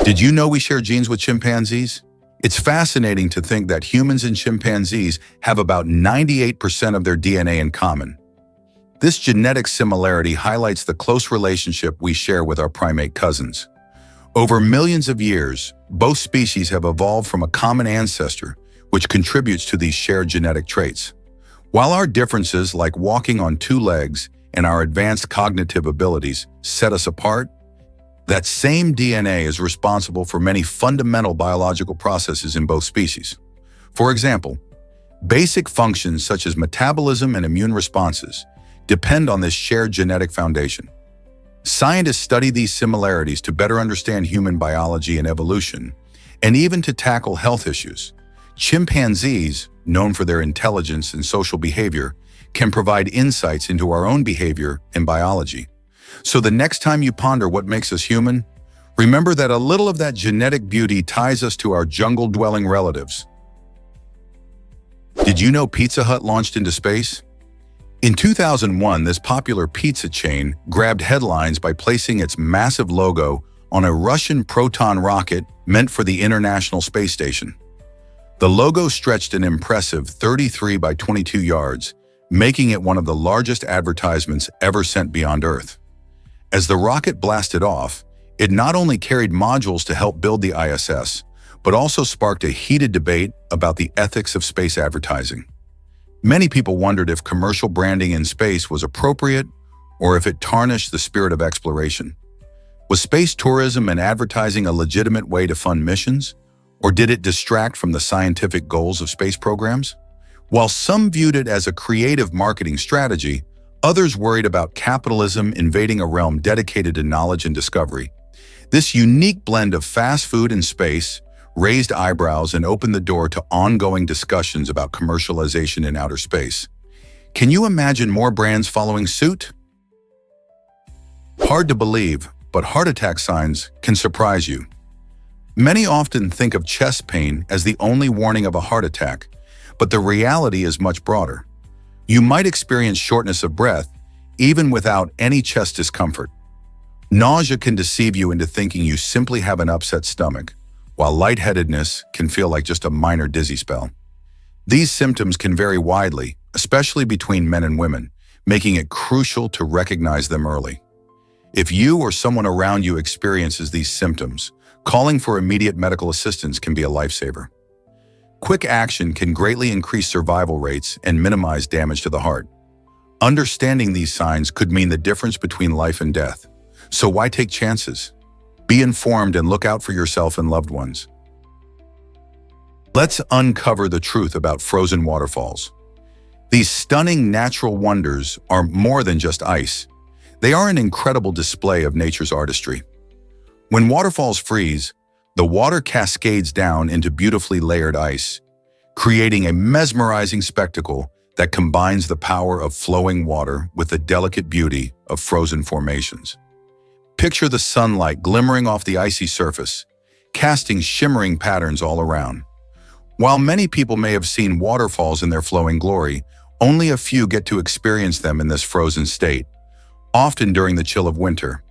Did you know we share genes with chimpanzees? It's fascinating to think that humans and chimpanzees have about 98% of their DNA in common. This genetic similarity highlights the close relationship we share with our primate cousins. Over millions of years, both species have evolved from a common ancestor, which contributes to these shared genetic traits. While our differences, like walking on two legs and our advanced cognitive abilities, set us apart, that same DNA is responsible for many fundamental biological processes in both species. For example, basic functions such as metabolism and immune responses depend on this shared genetic foundation. Scientists study these similarities to better understand human biology and evolution, and even to tackle health issues. Chimpanzees, known for their intelligence and social behavior, can provide insights into our own behavior and biology. So the next time you ponder what makes us human, remember that a little of that genetic beauty ties us to our jungle-dwelling relatives. Did you know Pizza Hut launched into space? In 2001, this popular pizza chain grabbed headlines by placing its massive logo on a Russian Proton rocket meant for the International Space Station. The logo stretched an impressive 33 by 22 yards, making it one of the largest advertisements ever sent beyond Earth. As the rocket blasted off, it not only carried modules to help build the ISS, but also sparked a heated debate about the ethics of space advertising. Many people wondered if commercial branding in space was appropriate or if it tarnished the spirit of exploration. Was space tourism and advertising a legitimate way to fund missions, or did it distract from the scientific goals of space programs? While some viewed it as a creative marketing strategy, others worried about capitalism invading a realm dedicated to knowledge and discovery. This unique blend of fast food and space raised eyebrows and opened the door to ongoing discussions about commercialization in outer space. Can you imagine more brands following suit? Hard to believe, but heart attack signs can surprise you. Many often think of chest pain as the only warning of a heart attack, but the reality is much broader. You might experience shortness of breath, even without any chest discomfort. Nausea can deceive you into thinking you simply have an upset stomach, while lightheadedness can feel like just a minor dizzy spell. These symptoms can vary widely, especially between men and women, making it crucial to recognize them early. If you or someone around you experiences these symptoms, calling for immediate medical assistance can be a lifesaver. Quick action can greatly increase survival rates and minimize damage to the heart. Understanding these signs could mean the difference between life and death. So why take chances? Be informed and look out for yourself and loved ones. Let's uncover the truth about frozen waterfalls. These stunning natural wonders are more than just ice. They are an incredible display of nature's artistry. When waterfalls freeze, the water cascades down into beautifully layered ice, creating a mesmerizing spectacle that combines the power of flowing water with the delicate beauty of frozen formations. Picture the sunlight glimmering off the icy surface, casting shimmering patterns all around. While many people may have seen waterfalls in their flowing glory, only a few get to experience them in this frozen state, often during the chill of winter.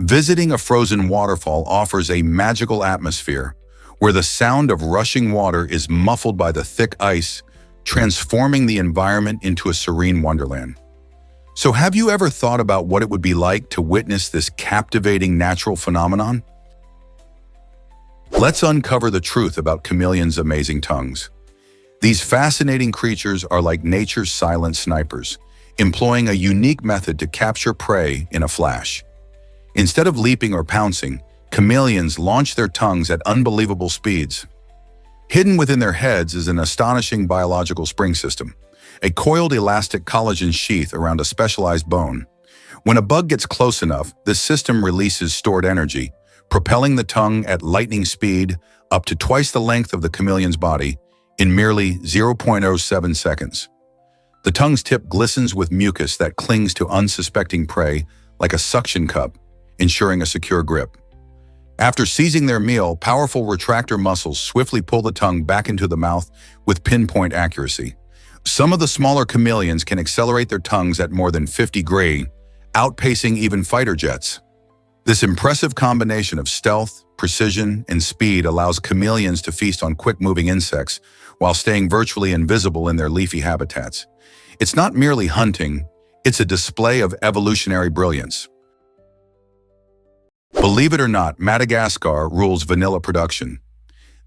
Visiting a frozen waterfall offers a magical atmosphere where the sound of rushing water is muffled by the thick ice, transforming the environment into a serene wonderland. So have you ever thought about what it would be like to witness this captivating natural phenomenon? Let's uncover the truth about chameleons' amazing tongues. These fascinating creatures are like nature's silent snipers, employing a unique method to capture prey in a flash. Instead of leaping or pouncing, chameleons launch their tongues at unbelievable speeds. Hidden within their heads is an astonishing biological spring system, a coiled elastic collagen sheath around a specialized bone. When a bug gets close enough, this system releases stored energy, propelling the tongue at lightning speed up to twice the length of the chameleon's body in merely 0.07 seconds. The tongue's tip glistens with mucus that clings to unsuspecting prey like a suction cup, ensuring a secure grip. After seizing their meal, powerful retractor muscles swiftly pull the tongue back into the mouth with pinpoint accuracy. Some of the smaller chameleons can accelerate their tongues at more than 50 Gray, outpacing even fighter jets. This impressive combination of stealth, precision, and speed allows chameleons to feast on quick-moving insects while staying virtually invisible in their leafy habitats. It's not merely hunting, it's a display of evolutionary brilliance. Believe it or not, Madagascar rules vanilla production.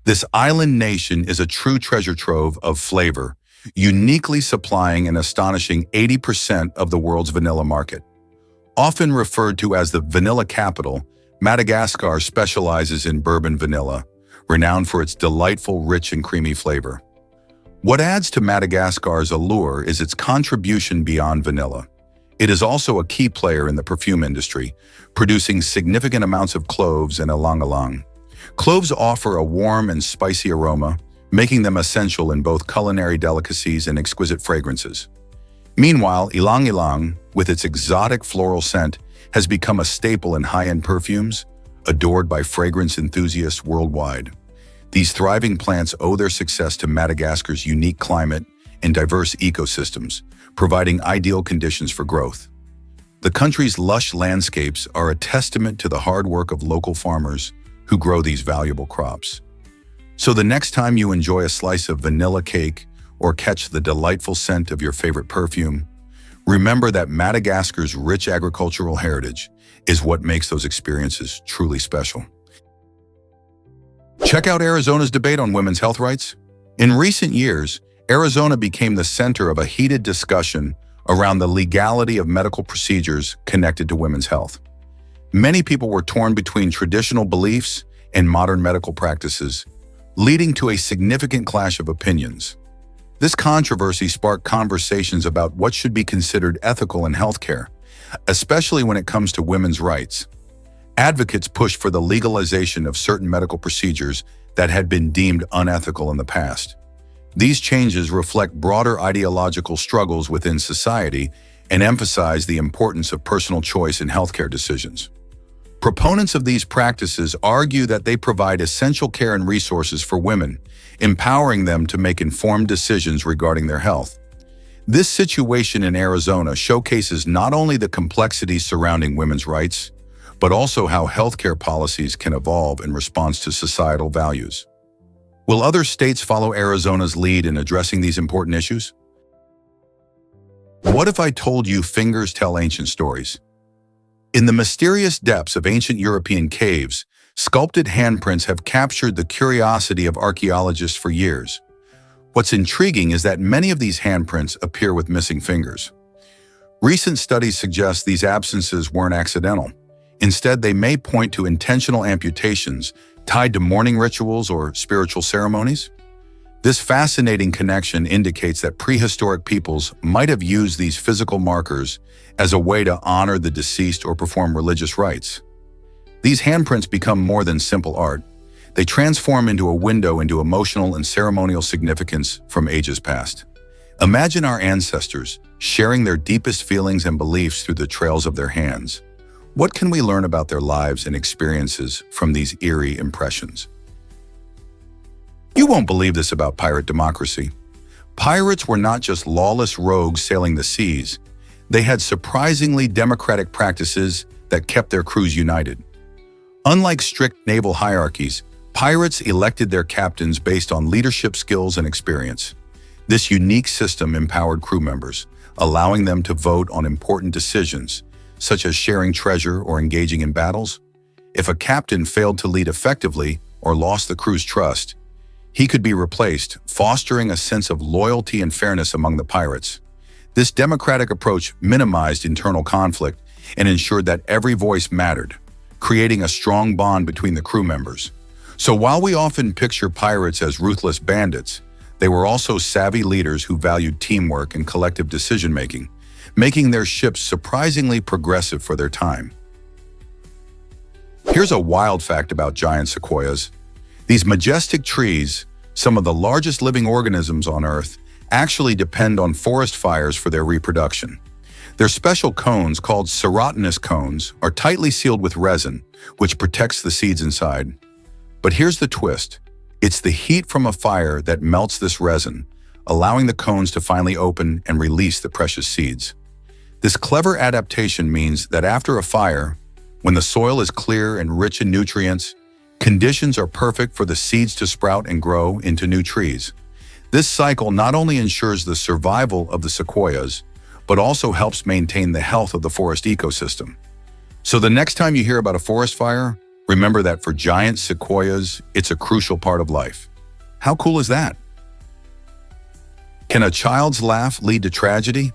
This island nation is a true treasure trove of flavor, uniquely supplying an astonishing 80% of the world's vanilla market. Often referred to as the vanilla capital, Madagascar specializes in bourbon vanilla, renowned for its delightful, rich and creamy flavor. What adds to Madagascar's allure is its contribution beyond vanilla. It is also a key player in the perfume industry, producing significant amounts of cloves and ylang-ylang. Cloves offer a warm and spicy aroma, making them essential in both culinary delicacies and exquisite fragrances. Meanwhile, ylang-ylang, with its exotic floral scent, has become a staple in high-end perfumes, adored by fragrance enthusiasts worldwide. These thriving plants owe their success to Madagascar's unique climate and diverse ecosystems, providing ideal conditions for growth. The country's lush landscapes are a testament to the hard work of local farmers who grow these valuable crops. So the next time you enjoy a slice of vanilla cake or catch the delightful scent of your favorite perfume, remember that Madagascar's rich agricultural heritage is what makes those experiences truly special. Check out Arizona's debate on women's health rights. In recent years, Arizona became the center of a heated discussion around the legality of medical procedures connected to women's health. Many people were torn between traditional beliefs and modern medical practices, leading to a significant clash of opinions. This controversy sparked conversations about what should be considered ethical in healthcare, especially when it comes to women's rights. Advocates pushed for the legalization of certain medical procedures that had been deemed unethical in the past. These changes reflect broader ideological struggles within society and emphasize the importance of personal choice in healthcare decisions. Proponents of these practices argue that they provide essential care and resources for women, empowering them to make informed decisions regarding their health. This situation in Arizona showcases not only the complexities surrounding women's rights, but also how healthcare policies can evolve in response to societal values. Will other states follow Arizona's lead in addressing these important issues? What if I told you fingers tell ancient stories? In the mysterious depths of ancient European caves, sculpted handprints have captured the curiosity of archaeologists for years. What's intriguing is that many of these handprints appear with missing fingers. Recent studies suggest these absences weren't accidental. Instead, they may point to intentional amputations tied to mourning rituals or spiritual ceremonies. This fascinating connection indicates that prehistoric peoples might have used these physical markers as a way to honor the deceased or perform religious rites. These handprints become more than simple art. They transform into a window into emotional and ceremonial significance from ages past. Imagine our ancestors sharing their deepest feelings and beliefs through the trails of their hands. What can we learn about their lives and experiences from these eerie impressions? You won't believe this about pirate democracy. Pirates were not just lawless rogues sailing the seas. They had surprisingly democratic practices that kept their crews united. Unlike strict naval hierarchies, pirates elected their captains based on leadership skills and experience. This unique system empowered crew members, allowing them to vote on important decisions, such as sharing treasure or engaging in battles. If a captain failed to lead effectively or lost the crew's trust, he could be replaced, fostering a sense of loyalty and fairness among the pirates. This democratic approach minimized internal conflict and ensured that every voice mattered, creating a strong bond between the crew members. So while we often picture pirates as ruthless bandits, they were also savvy leaders who valued teamwork and collective decision-making, making their ships surprisingly progressive for their time. Here's a wild fact about giant sequoias. These majestic trees, some of the largest living organisms on Earth, actually depend on forest fires for their reproduction. Their special cones, called serotinous cones, are tightly sealed with resin, which protects the seeds inside. But here's the twist. It's the heat from a fire that melts this resin, allowing the cones to finally open and release the precious seeds. This clever adaptation means that after a fire, when the soil is clear and rich in nutrients, Conditions are perfect for the seeds to sprout and grow into new trees. This cycle not only ensures the survival of the sequoias, but also helps maintain the health of the forest ecosystem. So the next time you hear about a forest fire, remember that for giant sequoias, it's a crucial part of life. How cool is that? Can a child's laugh lead to tragedy?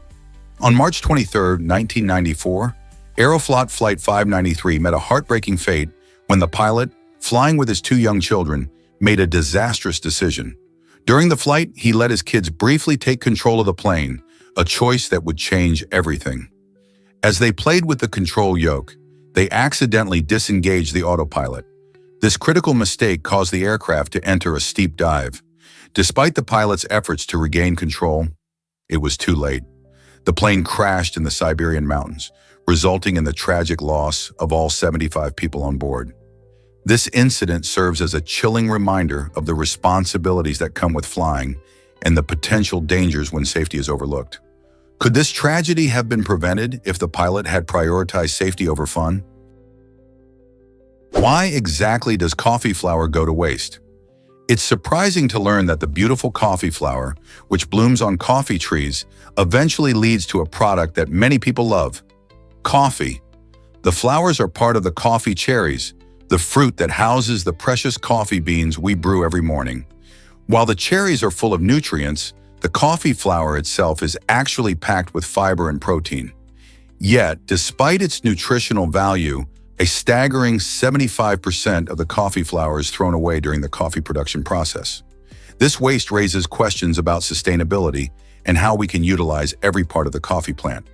On March 23, 1994, Aeroflot Flight 593 met a heartbreaking fate when the pilot, flying with his two young children, made a disastrous decision. During the flight, he let his kids briefly take control of the plane, a choice that would change everything. As they played with the control yoke, they accidentally disengaged the autopilot. This critical mistake caused the aircraft to enter a steep dive. Despite the pilot's efforts to regain control, it was too late. The plane crashed in the Siberian mountains, resulting in the tragic loss of all 75 people on board. This incident serves as a chilling reminder of the responsibilities that come with flying and the potential dangers when safety is overlooked. Could this tragedy have been prevented if the pilot had prioritized safety over fun? Why exactly does coffee flower go to waste? It's surprising to learn that the beautiful coffee flower, which blooms on coffee trees, eventually leads to a product that many people love: coffee. The flowers are part of the coffee cherries, the fruit that houses the precious coffee beans we brew every morning. While the cherries are full of nutrients, the coffee flower itself is actually packed with fiber and protein. Yet, despite its nutritional value, a staggering 75% of the coffee flower is thrown away during the coffee production process. This waste raises questions about sustainability and how we can utilize every part of the coffee plant.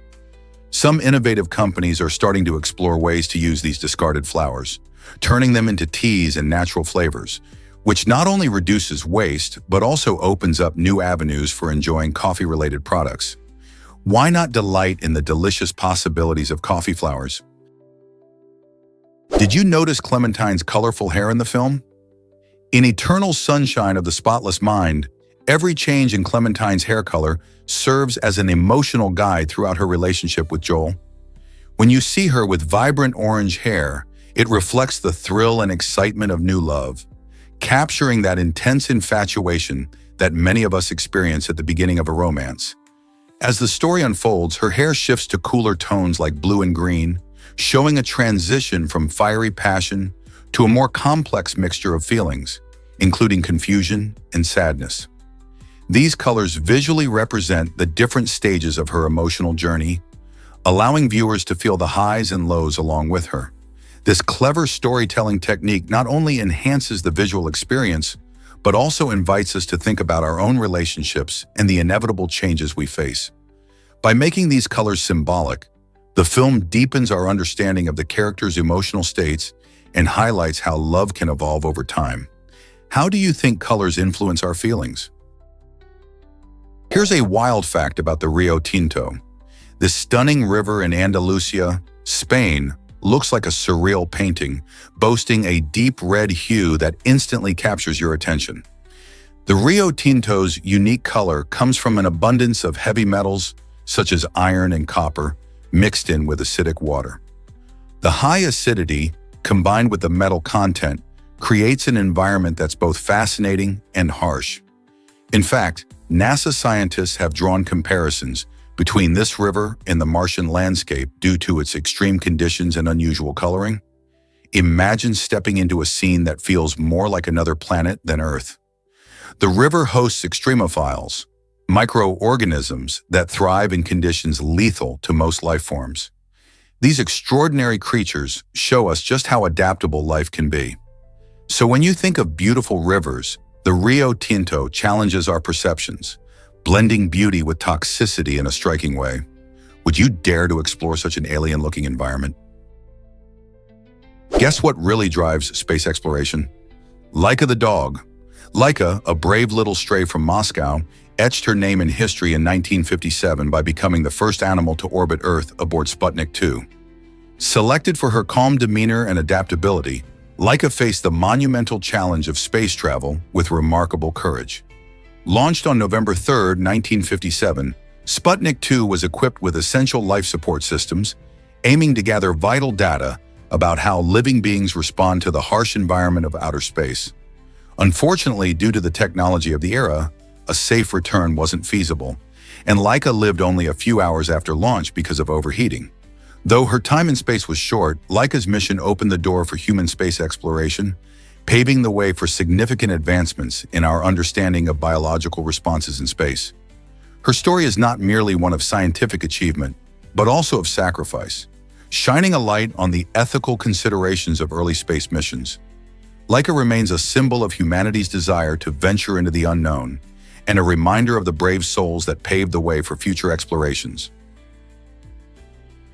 Some innovative companies are starting to explore ways to use these discarded flowers, turning them into teas and natural flavors, which not only reduces waste, but also opens up new avenues for enjoying coffee-related products. Why not delight in the delicious possibilities of coffee flowers? Did you notice Clementine's colorful hair in the film? In Eternal Sunshine of the Spotless Mind, every change in Clementine's hair color serves as an emotional guide throughout her relationship with Joel. When you see her with vibrant orange hair, it reflects the thrill and excitement of new love, capturing that intense infatuation that many of us experience at the beginning of a romance. As the story unfolds, her hair shifts to cooler tones like blue and green, showing a transition from fiery passion to a more complex mixture of feelings, including confusion and sadness. These colors visually represent the different stages of her emotional journey, allowing viewers to feel the highs and lows along with her. This clever storytelling technique not only enhances the visual experience, but also invites us to think about our own relationships and the inevitable changes we face. By making these colors symbolic, the film deepens our understanding of the characters' emotional states and highlights how love can evolve over time. How do you think colors influence our feelings? Here's a wild fact about the Rio Tinto. This stunning river in Andalusia, Spain, looks like a surreal painting, boasting a deep red hue that instantly captures your attention. The Rio Tinto's unique color comes from an abundance of heavy metals, such as iron and copper, mixed in with acidic water. The high acidity, combined with the metal content, creates an environment that's both fascinating and harsh. In fact, NASA scientists have drawn comparisons between this river and the Martian landscape due to its extreme conditions and unusual coloring. Imagine stepping into a scene that feels more like another planet than Earth. The river hosts extremophiles, microorganisms that thrive in conditions lethal to most life forms. These extraordinary creatures show us just how adaptable life can be. So when you think of beautiful rivers, the Rio Tinto challenges our perceptions, blending beauty with toxicity in a striking way. Would you dare to explore such an alien-looking environment? Guess what really drives space exploration? Laika the dog. Laika, a brave little stray from Moscow, etched her name in history in 1957 by becoming the first animal to orbit Earth aboard Sputnik 2. Selected for her calm demeanor and adaptability, Laika faced the monumental challenge of space travel with remarkable courage. Launched on November 3, 1957, Sputnik 2 was equipped with essential life support systems, aiming to gather vital data about how living beings respond to the harsh environment of outer space. Unfortunately, due to the technology of the era, a safe return wasn't feasible, and Laika lived only a few hours after launch because of overheating. Though her time in space was short, Laika's mission opened the door for human space exploration, paving the way for significant advancements in our understanding of biological responses in space. Her story is not merely one of scientific achievement, but also of sacrifice, shining a light on the ethical considerations of early space missions. Laika remains a symbol of humanity's desire to venture into the unknown, and a reminder of the brave souls that paved the way for future explorations.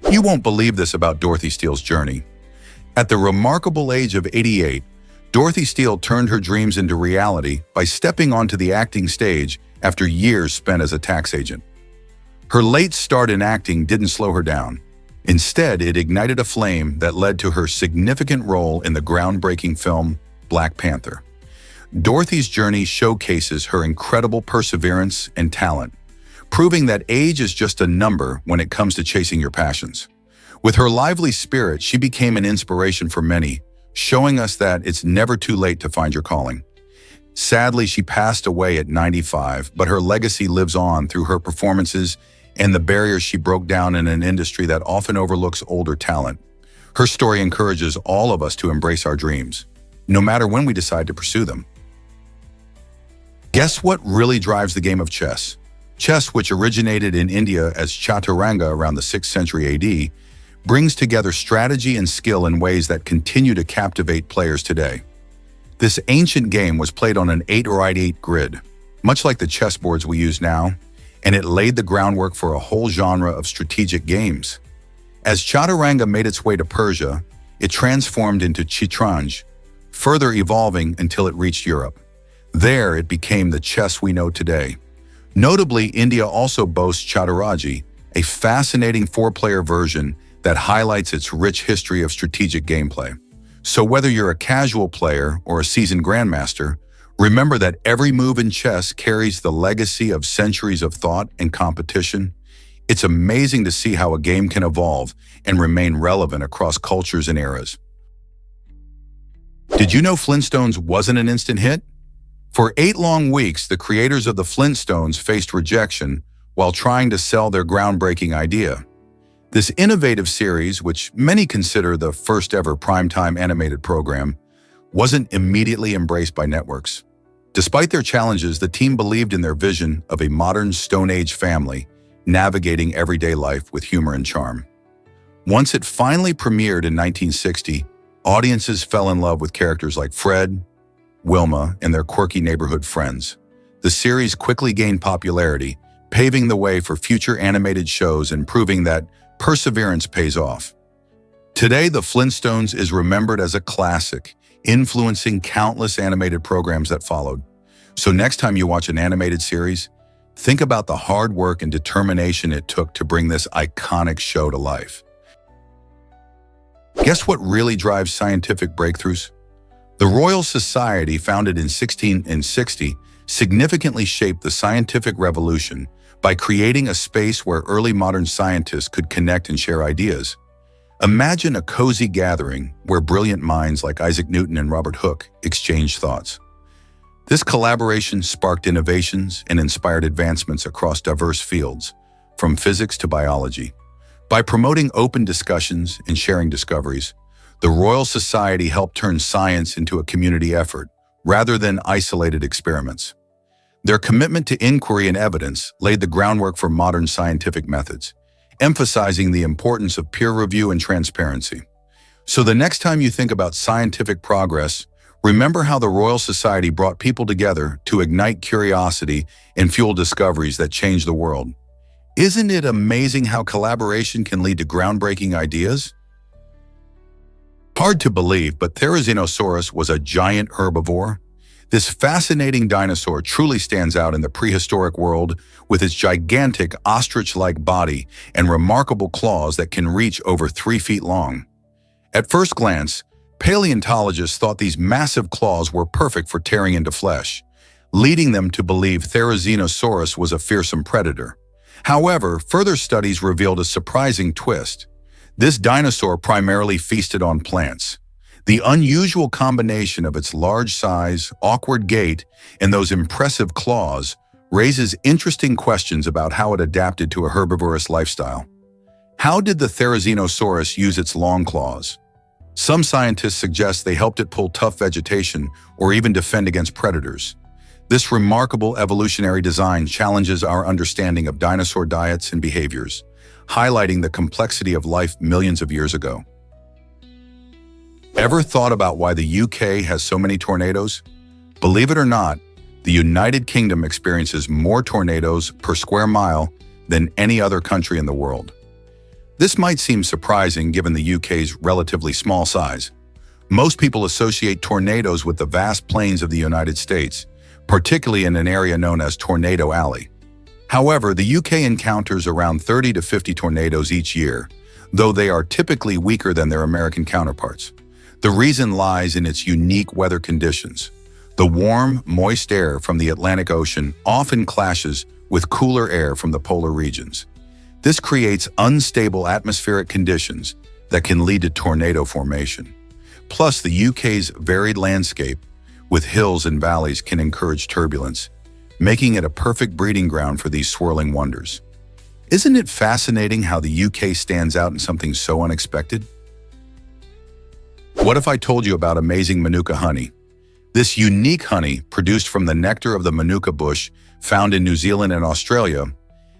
You won't believe this about Dorothy Steele's journey. At the remarkable age of 88, Dorothy Steele turned her dreams into reality by stepping onto the acting stage after years spent as a tax agent. Her late start in acting didn't slow her down. Instead, it ignited a flame that led to her significant role in the groundbreaking film Black Panther. Dorothy's journey showcases her incredible perseverance and talent, proving that age is just a number when it comes to chasing your passions. With her lively spirit, she became an inspiration for many, showing us that it's never too late to find your calling. Sadly, she passed away at 95, but her legacy lives on through her performances and the barriers she broke down in an industry that often overlooks older talent. Her story encourages all of us to embrace our dreams, no matter when we decide to pursue them. Guess what really drives the game of chess? Chess, which originated in India as chaturanga around the 6th century AD, brings together strategy and skill in ways that continue to captivate players today. This ancient game was played on an 8x8 grid, much like the chessboards we use now, and it laid the groundwork for a whole genre of strategic games. As chaturanga made its way to Persia, it transformed into shatranj, further evolving until it reached Europe. There, it became the chess we know today. Notably, India also boasts chaturanga, a fascinating four-player version that highlights its rich history of strategic gameplay. So whether you're a casual player or a seasoned grandmaster, remember that every move in chess carries the legacy of centuries of thought and competition. It's amazing to see how a game can evolve and remain relevant across cultures and eras. Did you know Flintstones wasn't an instant hit? For 8 long weeks, the creators of the Flintstones faced rejection while trying to sell their groundbreaking idea. This innovative series, which many consider the first ever primetime animated program, wasn't immediately embraced by networks. Despite their challenges, the team believed in their vision of a modern Stone Age family navigating everyday life with humor and charm. Once it finally premiered in 1960, audiences fell in love with characters like Fred, Wilma, and their quirky neighborhood friends. The series quickly gained popularity, paving the way for future animated shows and proving that perseverance pays off. Today, The Flintstones is remembered as a classic, influencing countless animated programs that followed. So next time you watch an animated series, think about the hard work and determination it took to bring this iconic show to life. Guess what really drives scientific breakthroughs? The Royal Society, founded in 1660, significantly shaped the scientific revolution by creating a space where early modern scientists could connect and share ideas. Imagine a cozy gathering where brilliant minds like Isaac Newton and Robert Hooke exchanged thoughts. This collaboration sparked innovations and inspired advancements across diverse fields, from physics to biology. By promoting open discussions and sharing discoveries, the Royal Society helped turn science into a community effort rather than isolated experiments. Their commitment to inquiry and evidence laid the groundwork for modern scientific methods, emphasizing the importance of peer review and transparency. So the next time you think about scientific progress, remember how the Royal Society brought people together to ignite curiosity and fuel discoveries that change the world. Isn't it amazing how collaboration can lead to groundbreaking ideas? Hard to believe, but Therizinosaurus was a giant herbivore. This fascinating dinosaur truly stands out in the prehistoric world with its gigantic ostrich-like body and remarkable claws that can reach over 3 feet long. At first glance, paleontologists thought these massive claws were perfect for tearing into flesh, leading them to believe Therizinosaurus was a fearsome predator. However, further studies revealed a surprising twist. This dinosaur primarily feasted on plants. The unusual combination of its large size, awkward gait, and those impressive claws raises interesting questions about how it adapted to a herbivorous lifestyle. How did the Therizinosaurus use its long claws? Some scientists suggest they helped it pull tough vegetation or even defend against predators. This remarkable evolutionary design challenges our understanding of dinosaur diets and behaviors, highlighting the complexity of life millions of years ago. Ever thought about why the UK has so many tornadoes? Believe it or not, the United Kingdom experiences more tornadoes per square mile than any other country in the world. This might seem surprising given the UK's relatively small size. Most people associate tornadoes with the vast plains of the United States, particularly in an area known as Tornado Alley. However, the UK encounters around 30 to 50 tornadoes each year, though they are typically weaker than their American counterparts. The reason lies in its unique weather conditions. The warm, moist air from the Atlantic Ocean often clashes with cooler air from the polar regions. This creates unstable atmospheric conditions that can lead to tornado formation. Plus, the UK's varied landscape with hills and valleys can encourage turbulence, making it a perfect breeding ground for these swirling wonders. Isn't it fascinating how the UK stands out in something so unexpected? What if I told you about amazing Manuka honey? This unique honey, produced from the nectar of the Manuka bush found in New Zealand and Australia,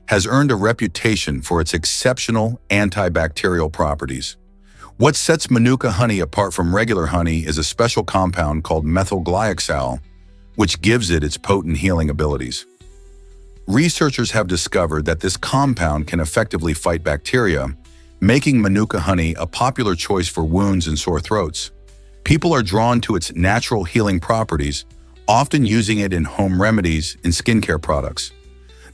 has earned a reputation for its exceptional antibacterial properties. What sets Manuka honey apart from regular honey is a special compound called methylglyoxal, which gives it its potent healing abilities. Researchers have discovered that this compound can effectively fight bacteria, making Manuka honey a popular choice for wounds and sore throats. People are drawn to its natural healing properties, often using it in home remedies and skincare products.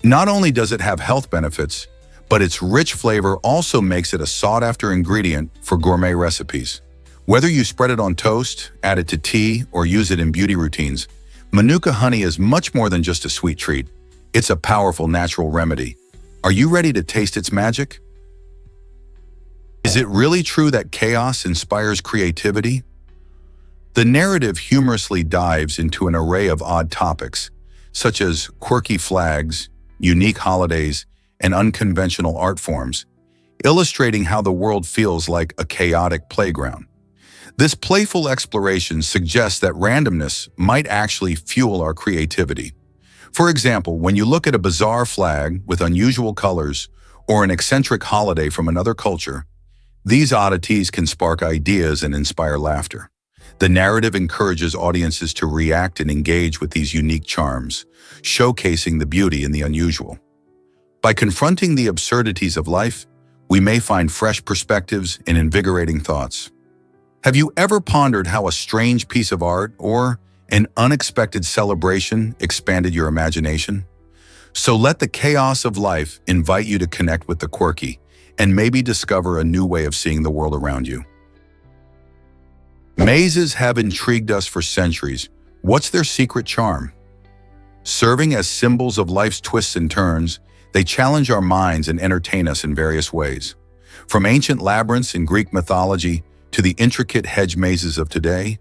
Not only does it have health benefits, but its rich flavor also makes it a sought-after ingredient for gourmet recipes. Whether you spread it on toast, add it to tea, or use it in beauty routines, Manuka honey is much more than just a sweet treat. It's a powerful natural remedy. Are you ready to taste its magic? Is it really true that chaos inspires creativity? The narrative humorously dives into an array of odd topics, such as quirky flags, unique holidays, and unconventional art forms, illustrating how the world feels like a chaotic playground. This playful exploration suggests that randomness might actually fuel our creativity. For example, when you look at a bizarre flag with unusual colors or an eccentric holiday from another culture, these oddities can spark ideas and inspire laughter. The narrative encourages audiences to react and engage with these unique charms, showcasing the beauty in the unusual. By confronting the absurdities of life, we may find fresh perspectives and invigorating thoughts. Have you ever pondered how a strange piece of art or an unexpected celebration expanded your imagination? So let the chaos of life invite you to connect with the quirky and maybe discover a new way of seeing the world around you. Mazes have intrigued us for centuries. What's their secret charm? Serving as symbols of life's twists and turns, they challenge our minds and entertain us in various ways. From ancient labyrinths in Greek mythology to the intricate hedge mazes of today,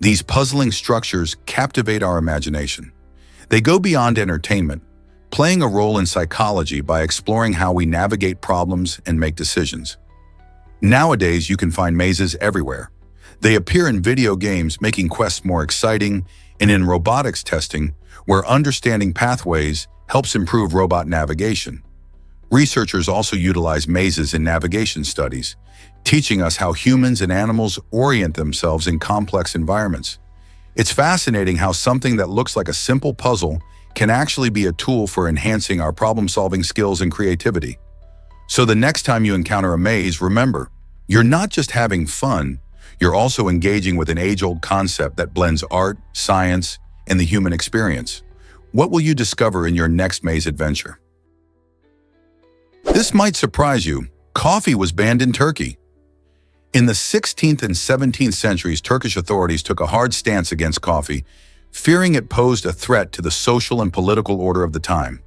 these puzzling structures captivate our imagination. They go beyond entertainment, playing a role in psychology by exploring how we navigate problems and make decisions. Nowadays, you can find mazes everywhere. They appear in video games, making quests more exciting, and in robotics testing, where understanding pathways helps improve robot navigation. Researchers also utilize mazes in navigation studies, teaching us how humans and animals orient themselves in complex environments. It's fascinating how something that looks like a simple puzzle can actually be a tool for enhancing our problem-solving skills and creativity. So the next time you encounter a maze, remember, you're not just having fun, you're also engaging with an age-old concept that blends art, science, and the human experience. What will you discover in your next maze adventure? This might surprise you. Coffee was banned in Turkey. In the 16th and 17th centuries, Turkish authorities took a hard stance against coffee, fearing it posed a threat to the social and political order of the time.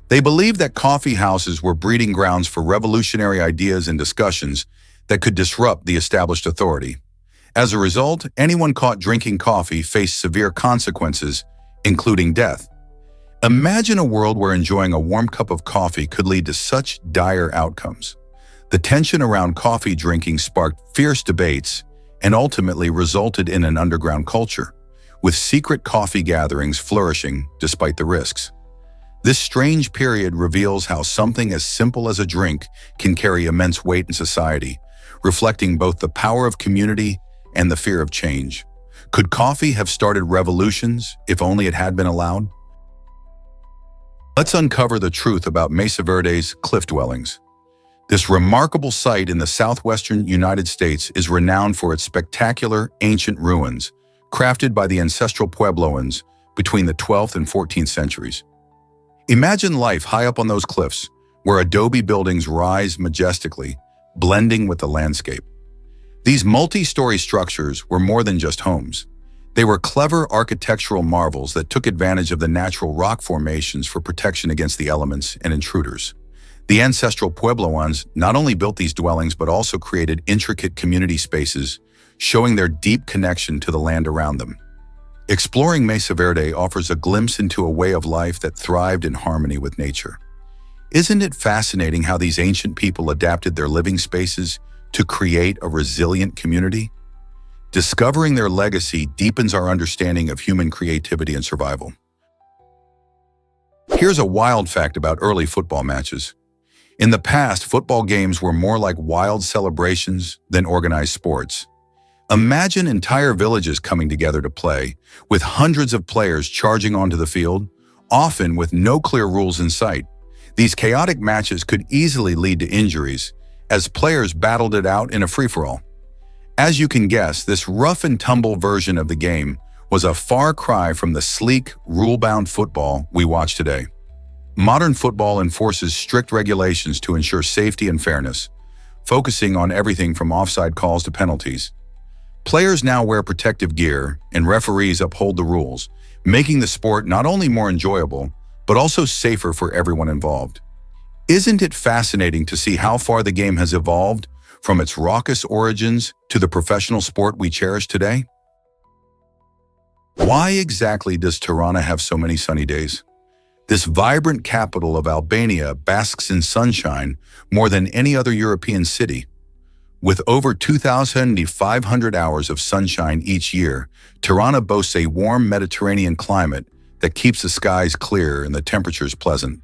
They believed that coffee houses were breeding grounds for revolutionary ideas and discussions that could disrupt the established authority. As a result, anyone caught drinking coffee faced severe consequences, including death. Imagine a world where enjoying a warm cup of coffee could lead to such dire outcomes. The tension around coffee drinking sparked fierce debates and ultimately resulted in an underground culture, with secret coffee gatherings flourishing despite the risks. This strange period reveals how something as simple as a drink can carry immense weight in society, reflecting both the power of community and the fear of change. Could coffee have started revolutions if only it had been allowed? Let's uncover the truth about Mesa Verde's cliff dwellings. This remarkable site in the southwestern United States is renowned for its spectacular ancient ruins, crafted by the ancestral Puebloans between the 12th and 14th centuries. Imagine life high up on those cliffs, where adobe buildings rise majestically, blending with the landscape. These multi-story structures were more than just homes. They were clever architectural marvels that took advantage of the natural rock formations for protection against the elements and intruders. The ancestral Puebloans not only built these dwellings but also created intricate community spaces, showing their deep connection to the land around them. Exploring Mesa Verde offers a glimpse into a way of life that thrived in harmony with nature. Isn't it fascinating how these ancient people adapted their living spaces to create a resilient community? Discovering their legacy deepens our understanding of human creativity and survival. Here's a wild fact about early football matches. In the past, football games were more like wild celebrations than organized sports. Imagine entire villages coming together to play, with hundreds of players charging onto the field, often with no clear rules in sight. These chaotic matches could easily lead to injuries, as players battled it out in a free-for-all. As you can guess, this rough-and-tumble version of the game was a far cry from the sleek, rule-bound football we watch today. Modern football enforces strict regulations to ensure safety and fairness, focusing on everything from offside calls to penalties. Players now wear protective gear, and referees uphold the rules, making the sport not only more enjoyable, but also safer for everyone involved. Isn't it fascinating to see how far the game has evolved from its raucous origins to the professional sport we cherish today? Why exactly does Tirana have so many sunny days? This vibrant capital of Albania basks in sunshine more than any other European city. With over 2,500 hours of sunshine each year, Tirana boasts a warm Mediterranean climate that keeps the skies clear and the temperatures pleasant.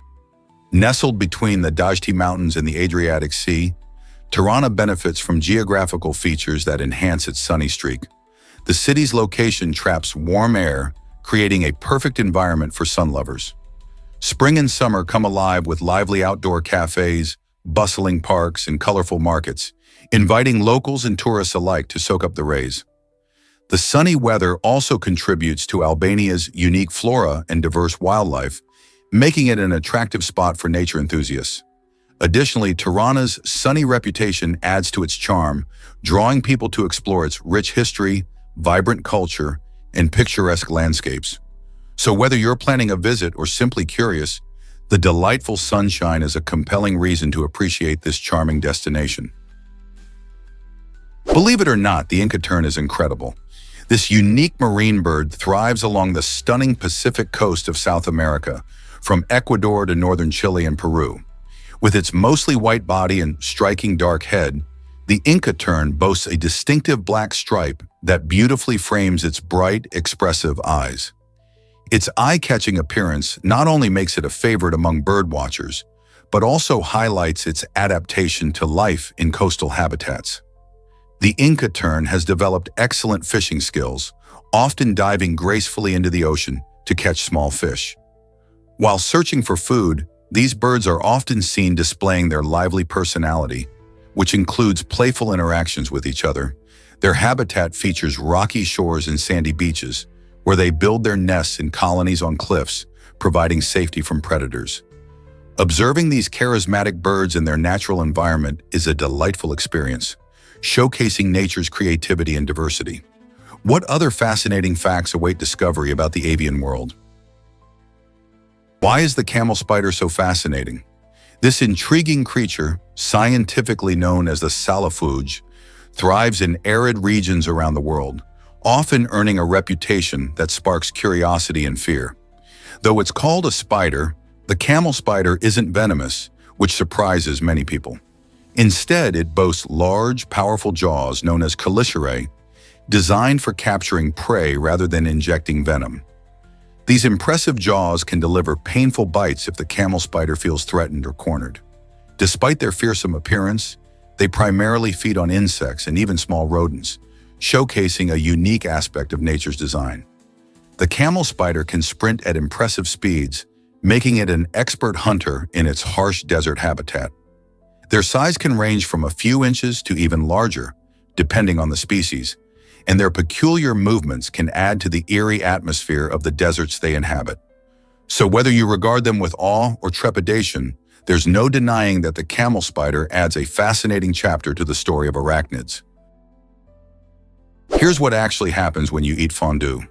Nestled between the Dajti Mountains and the Adriatic Sea, Tirana benefits from geographical features that enhance its sunny streak. The city's location traps warm air, creating a perfect environment for sun lovers. Spring and summer come alive with lively outdoor cafes, bustling parks, and colorful markets, inviting locals and tourists alike to soak up the rays. The sunny weather also contributes to Albania's unique flora and diverse wildlife, making it an attractive spot for nature enthusiasts. Additionally, Tirana's sunny reputation adds to its charm, drawing people to explore its rich history, vibrant culture, and picturesque landscapes. So whether you're planning a visit or simply curious, the delightful sunshine is a compelling reason to appreciate this charming destination. Believe it or not, the Inca tern is incredible. This unique marine bird thrives along the stunning Pacific coast of South America, from Ecuador to northern Chile and Peru. With its mostly white body and striking dark head, the Inca tern boasts a distinctive black stripe that beautifully frames its bright, expressive eyes. Its eye-catching appearance not only makes it a favorite among bird watchers, but also highlights its adaptation to life in coastal habitats. The Inca tern has developed excellent fishing skills, often diving gracefully into the ocean to catch small fish. While searching for food, these birds are often seen displaying their lively personality, which includes playful interactions with each other. Their habitat features rocky shores and sandy beaches, where they build their nests in colonies on cliffs, providing safety from predators. Observing these charismatic birds in their natural environment is a delightful experience, showcasing nature's creativity and diversity. What other fascinating facts await discovery about the avian world? Why is the camel spider so fascinating? This intriguing creature, scientifically known as the salafuge, thrives in arid regions around the world, often earning a reputation that sparks curiosity and fear. Though it's called a spider, the camel spider isn't venomous, which surprises many people. Instead, it boasts large, powerful jaws known as chelicerae, designed for capturing prey rather than injecting venom. These impressive jaws can deliver painful bites if the camel spider feels threatened or cornered. Despite their fearsome appearance, they primarily feed on insects and even small rodents, showcasing a unique aspect of nature's design. The camel spider can sprint at impressive speeds, making it an expert hunter in its harsh desert habitat. Their size can range from a few inches to even larger, depending on the species, and their peculiar movements can add to the eerie atmosphere of the deserts they inhabit. So whether you regard them with awe or trepidation, there's no denying that the camel spider adds a fascinating chapter to the story of arachnids. Here's what actually happens when you eat fondue.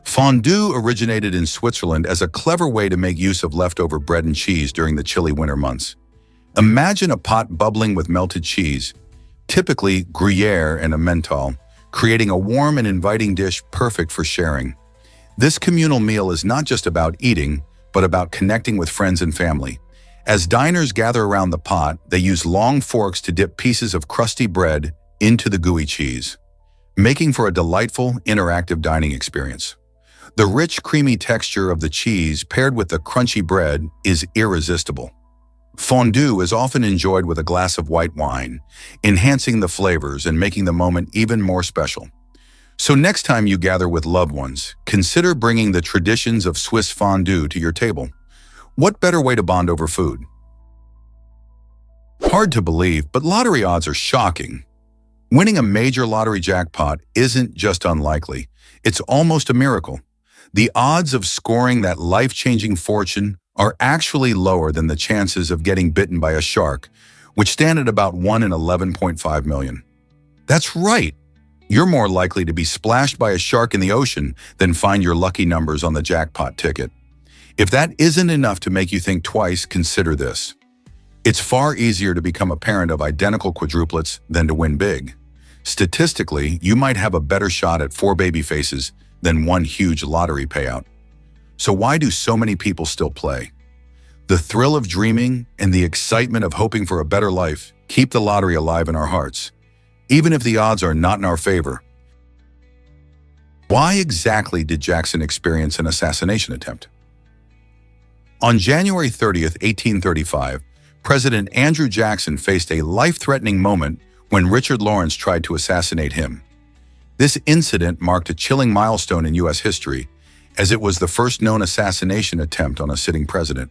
Fondue originated in Switzerland as a clever way to make use of leftover bread and cheese during the chilly winter months. Imagine a pot bubbling with melted cheese, typically Gruyere and Emmental, creating a warm and inviting dish perfect for sharing. This communal meal is not just about eating, but about connecting with friends and family. As diners gather around the pot, they use long forks to dip pieces of crusty bread into the gooey cheese, making for a delightful, interactive dining experience. The rich, creamy texture of the cheese paired with the crunchy bread is irresistible. Fondue is often enjoyed with a glass of white wine, enhancing the flavors and making the moment even more special. So next time you gather with loved ones, consider bringing the traditions of Swiss fondue to your table. What better way to bond over food? Hard to believe, but lottery odds are shocking. Winning a major lottery jackpot isn't just unlikely, it's almost a miracle. The odds of scoring that life-changing fortune are actually lower than the chances of getting bitten by a shark, which stand at about 1 in 11.5 million. That's right. You're more likely to be splashed by a shark in the ocean than find your lucky numbers on the jackpot ticket. If that isn't enough to make you think twice, consider this. It's far easier to become a parent of identical quadruplets than to win big. Statistically, you might have a better shot at 4 baby faces than one huge lottery payout. So why do so many people still play? The thrill of dreaming and the excitement of hoping for a better life keep the lottery alive in our hearts, even if the odds are not in our favor. Why exactly did Jackson experience an assassination attempt? On January 30th, 1835, President Andrew Jackson faced a life-threatening moment when Richard Lawrence tried to assassinate him. This incident marked a chilling milestone in U.S. history, as it was the first known assassination attempt on a sitting president.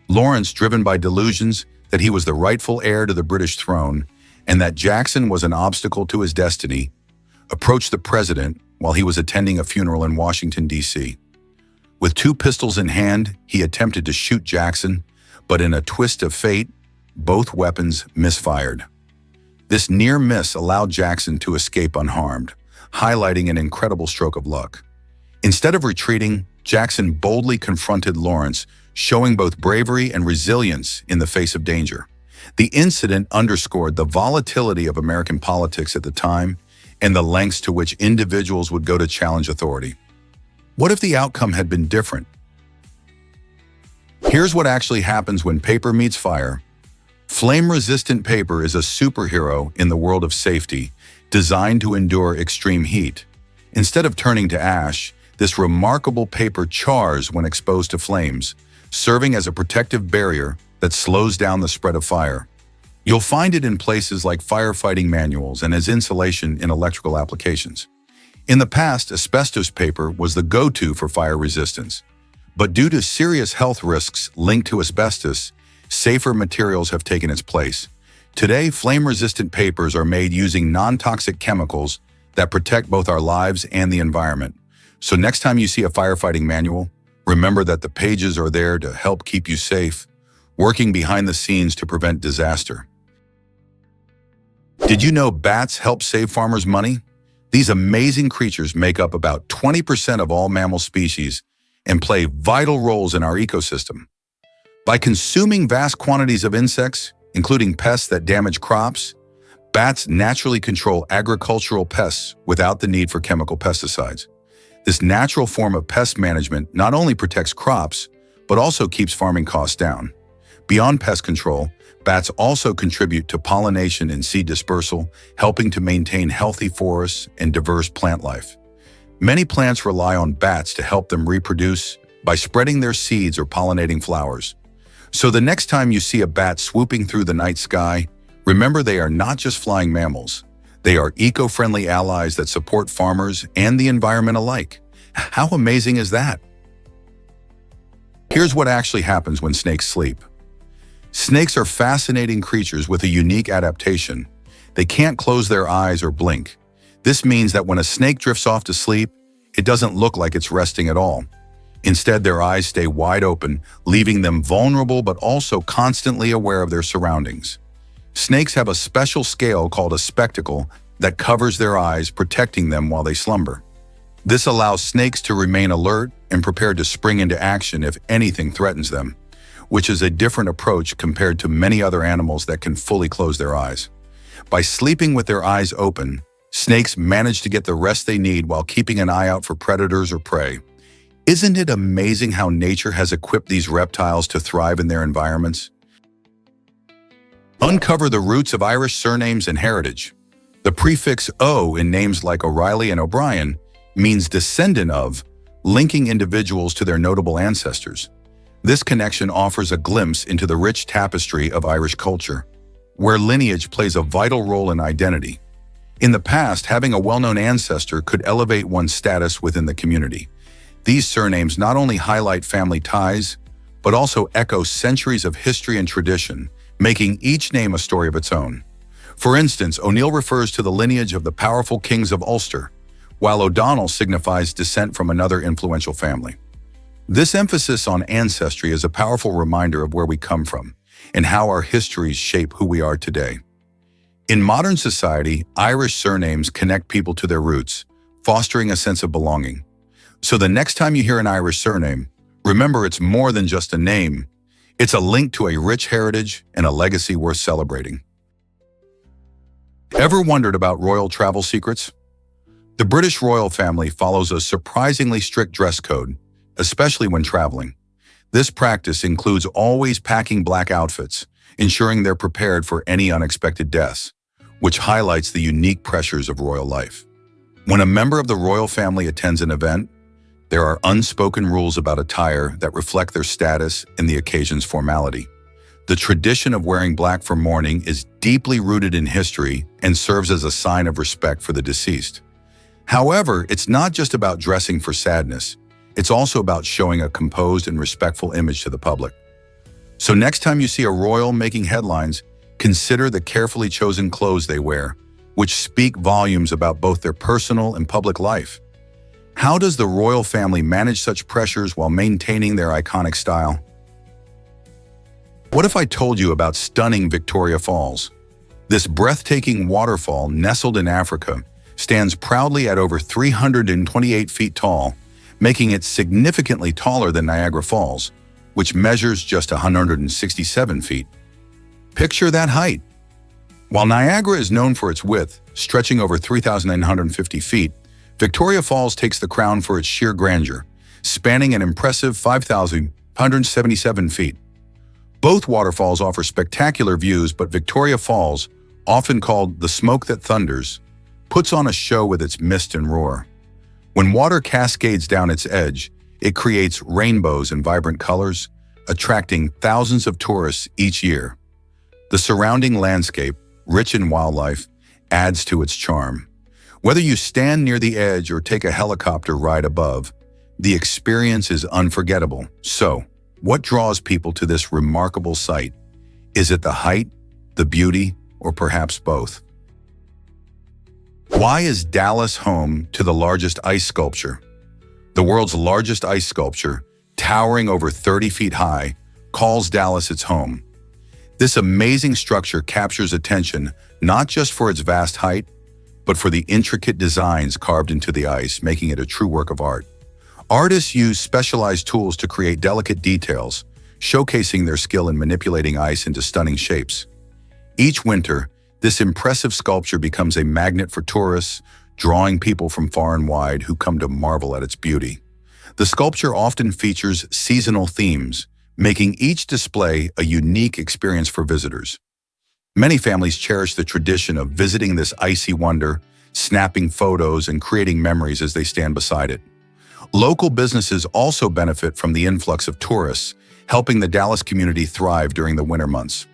Lawrence, driven by delusions that he was the rightful heir to the British throne and that Jackson was an obstacle to his destiny, approached the president while he was attending a funeral in Washington, D.C. With 2 pistols in hand, he attempted to shoot Jackson, but in a twist of fate, both weapons misfired. This near miss allowed Jackson to escape unharmed, highlighting an incredible stroke of luck. Instead of retreating, Jackson boldly confronted Lawrence, showing both bravery and resilience in the face of danger. The incident underscored the volatility of American politics at the time and the lengths to which individuals would go to challenge authority. What if the outcome had been different? Here's what actually happens when paper meets fire. Flame-resistant paper is a superhero in the world of safety, designed to endure extreme heat. Instead of turning to ash, this remarkable paper chars when exposed to flames, serving as a protective barrier that slows down the spread of fire. You'll find it in places like firefighting manuals and as insulation in electrical applications. In the past, asbestos paper was the go-to for fire resistance. But due to serious health risks linked to asbestos, safer materials have taken its place. Today, flame-resistant papers are made using non-toxic chemicals that protect both our lives and the environment. So next time you see a firefighting manual, remember that the pages are there to help keep you safe, working behind the scenes to prevent disaster. Did you know bats help save farmers money? These amazing creatures make up about 20% of all mammal species and play vital roles in our ecosystem. By consuming vast quantities of insects, including pests that damage crops, bats naturally control agricultural pests without the need for chemical pesticides. This natural form of pest management not only protects crops, but also keeps farming costs down. Beyond pest control, bats also contribute to pollination and seed dispersal, helping to maintain healthy forests and diverse plant life. Many plants rely on bats to help them reproduce by spreading their seeds or pollinating flowers. So the next time you see a bat swooping through the night sky, remember they are not just flying mammals. They are eco-friendly allies that support farmers and the environment alike. How amazing is that? Here's what actually happens when snakes sleep. Snakes are fascinating creatures with a unique adaptation. They can't close their eyes or blink. This means that when a snake drifts off to sleep, it doesn't look like it's resting at all. Instead, their eyes stay wide open, leaving them vulnerable but also constantly aware of their surroundings. Snakes have a special scale called a spectacle that covers their eyes, protecting them while they slumber. This allows snakes to remain alert and prepared to spring into action if anything threatens them, which is a different approach compared to many other animals that can fully close their eyes. By sleeping with their eyes open, snakes manage to get the rest they need while keeping an eye out for predators or prey. Isn't it amazing how nature has equipped these reptiles to thrive in their environments? Uncover the roots of Irish surnames and heritage. The prefix O in names like O'Reilly and O'Brien means descendant of, linking individuals to their notable ancestors. This connection offers a glimpse into the rich tapestry of Irish culture, where lineage plays a vital role in identity. In the past, having a well-known ancestor could elevate one's status within the community. These surnames not only highlight family ties, but also echo centuries of history and tradition, making each name a story of its own. For instance, O'Neill refers to the lineage of the powerful kings of Ulster, while O'Donnell signifies descent from another influential family. This emphasis on ancestry is a powerful reminder of where we come from and how our histories shape who we are today. In modern society, Irish surnames connect people to their roots, fostering a sense of belonging. So the next time you hear an Irish surname, remember it's more than just a name. It's a link to a rich heritage and a legacy worth celebrating. Ever wondered about royal travel secrets? The British royal family follows a surprisingly strict dress code, especially when traveling. This practice includes always packing black outfits, ensuring they're prepared for any unexpected deaths, which highlights the unique pressures of royal life. When a member of the royal family attends an event, there are unspoken rules about attire that reflect their status and the occasion's formality. The tradition of wearing black for mourning is deeply rooted in history and serves as a sign of respect for the deceased. However, it's not just about dressing for sadness. It's also about showing a composed and respectful image to the public. So next time you see a royal making headlines, consider the carefully chosen clothes they wear, which speak volumes about both their personal and public life. How does the royal family manage such pressures while maintaining their iconic style? What if I told you about stunning Victoria Falls? This breathtaking waterfall nestled in Africa stands proudly at over 328 feet tall, making it significantly taller than Niagara Falls, which measures just 167 feet. Picture that height. While Niagara is known for its width, stretching over 3,950 feet, Victoria Falls takes the crown for its sheer grandeur, spanning an impressive 5,177 feet. Both waterfalls offer spectacular views, but Victoria Falls, often called the smoke that thunders, puts on a show with its mist and roar. When water cascades down its edge, it creates rainbows and vibrant colors, attracting thousands of tourists each year. The surrounding landscape, rich in wildlife, adds to its charm. Whether you stand near the edge or take a helicopter ride above, the experience is unforgettable. So, what draws people to this remarkable sight? Is it the height, the beauty, or perhaps both? Why is Dallas home to the largest ice sculpture? The world's largest ice sculpture, towering over 30 feet high, calls Dallas its home. This amazing structure captures attention not just for its vast height, but for the intricate designs carved into the ice, making it a true work of art. Artists use specialized tools to create delicate details, showcasing their skill in manipulating ice into stunning shapes. Each winter, this impressive sculpture becomes a magnet for tourists, drawing people from far and wide who come to marvel at its beauty. The sculpture often features seasonal themes, making each display a unique experience for visitors. Many families cherish the tradition of visiting this icy wonder, snapping photos and creating memories as they stand beside it. Local businesses also benefit from the influx of tourists, helping the Dallas community thrive during the winter months.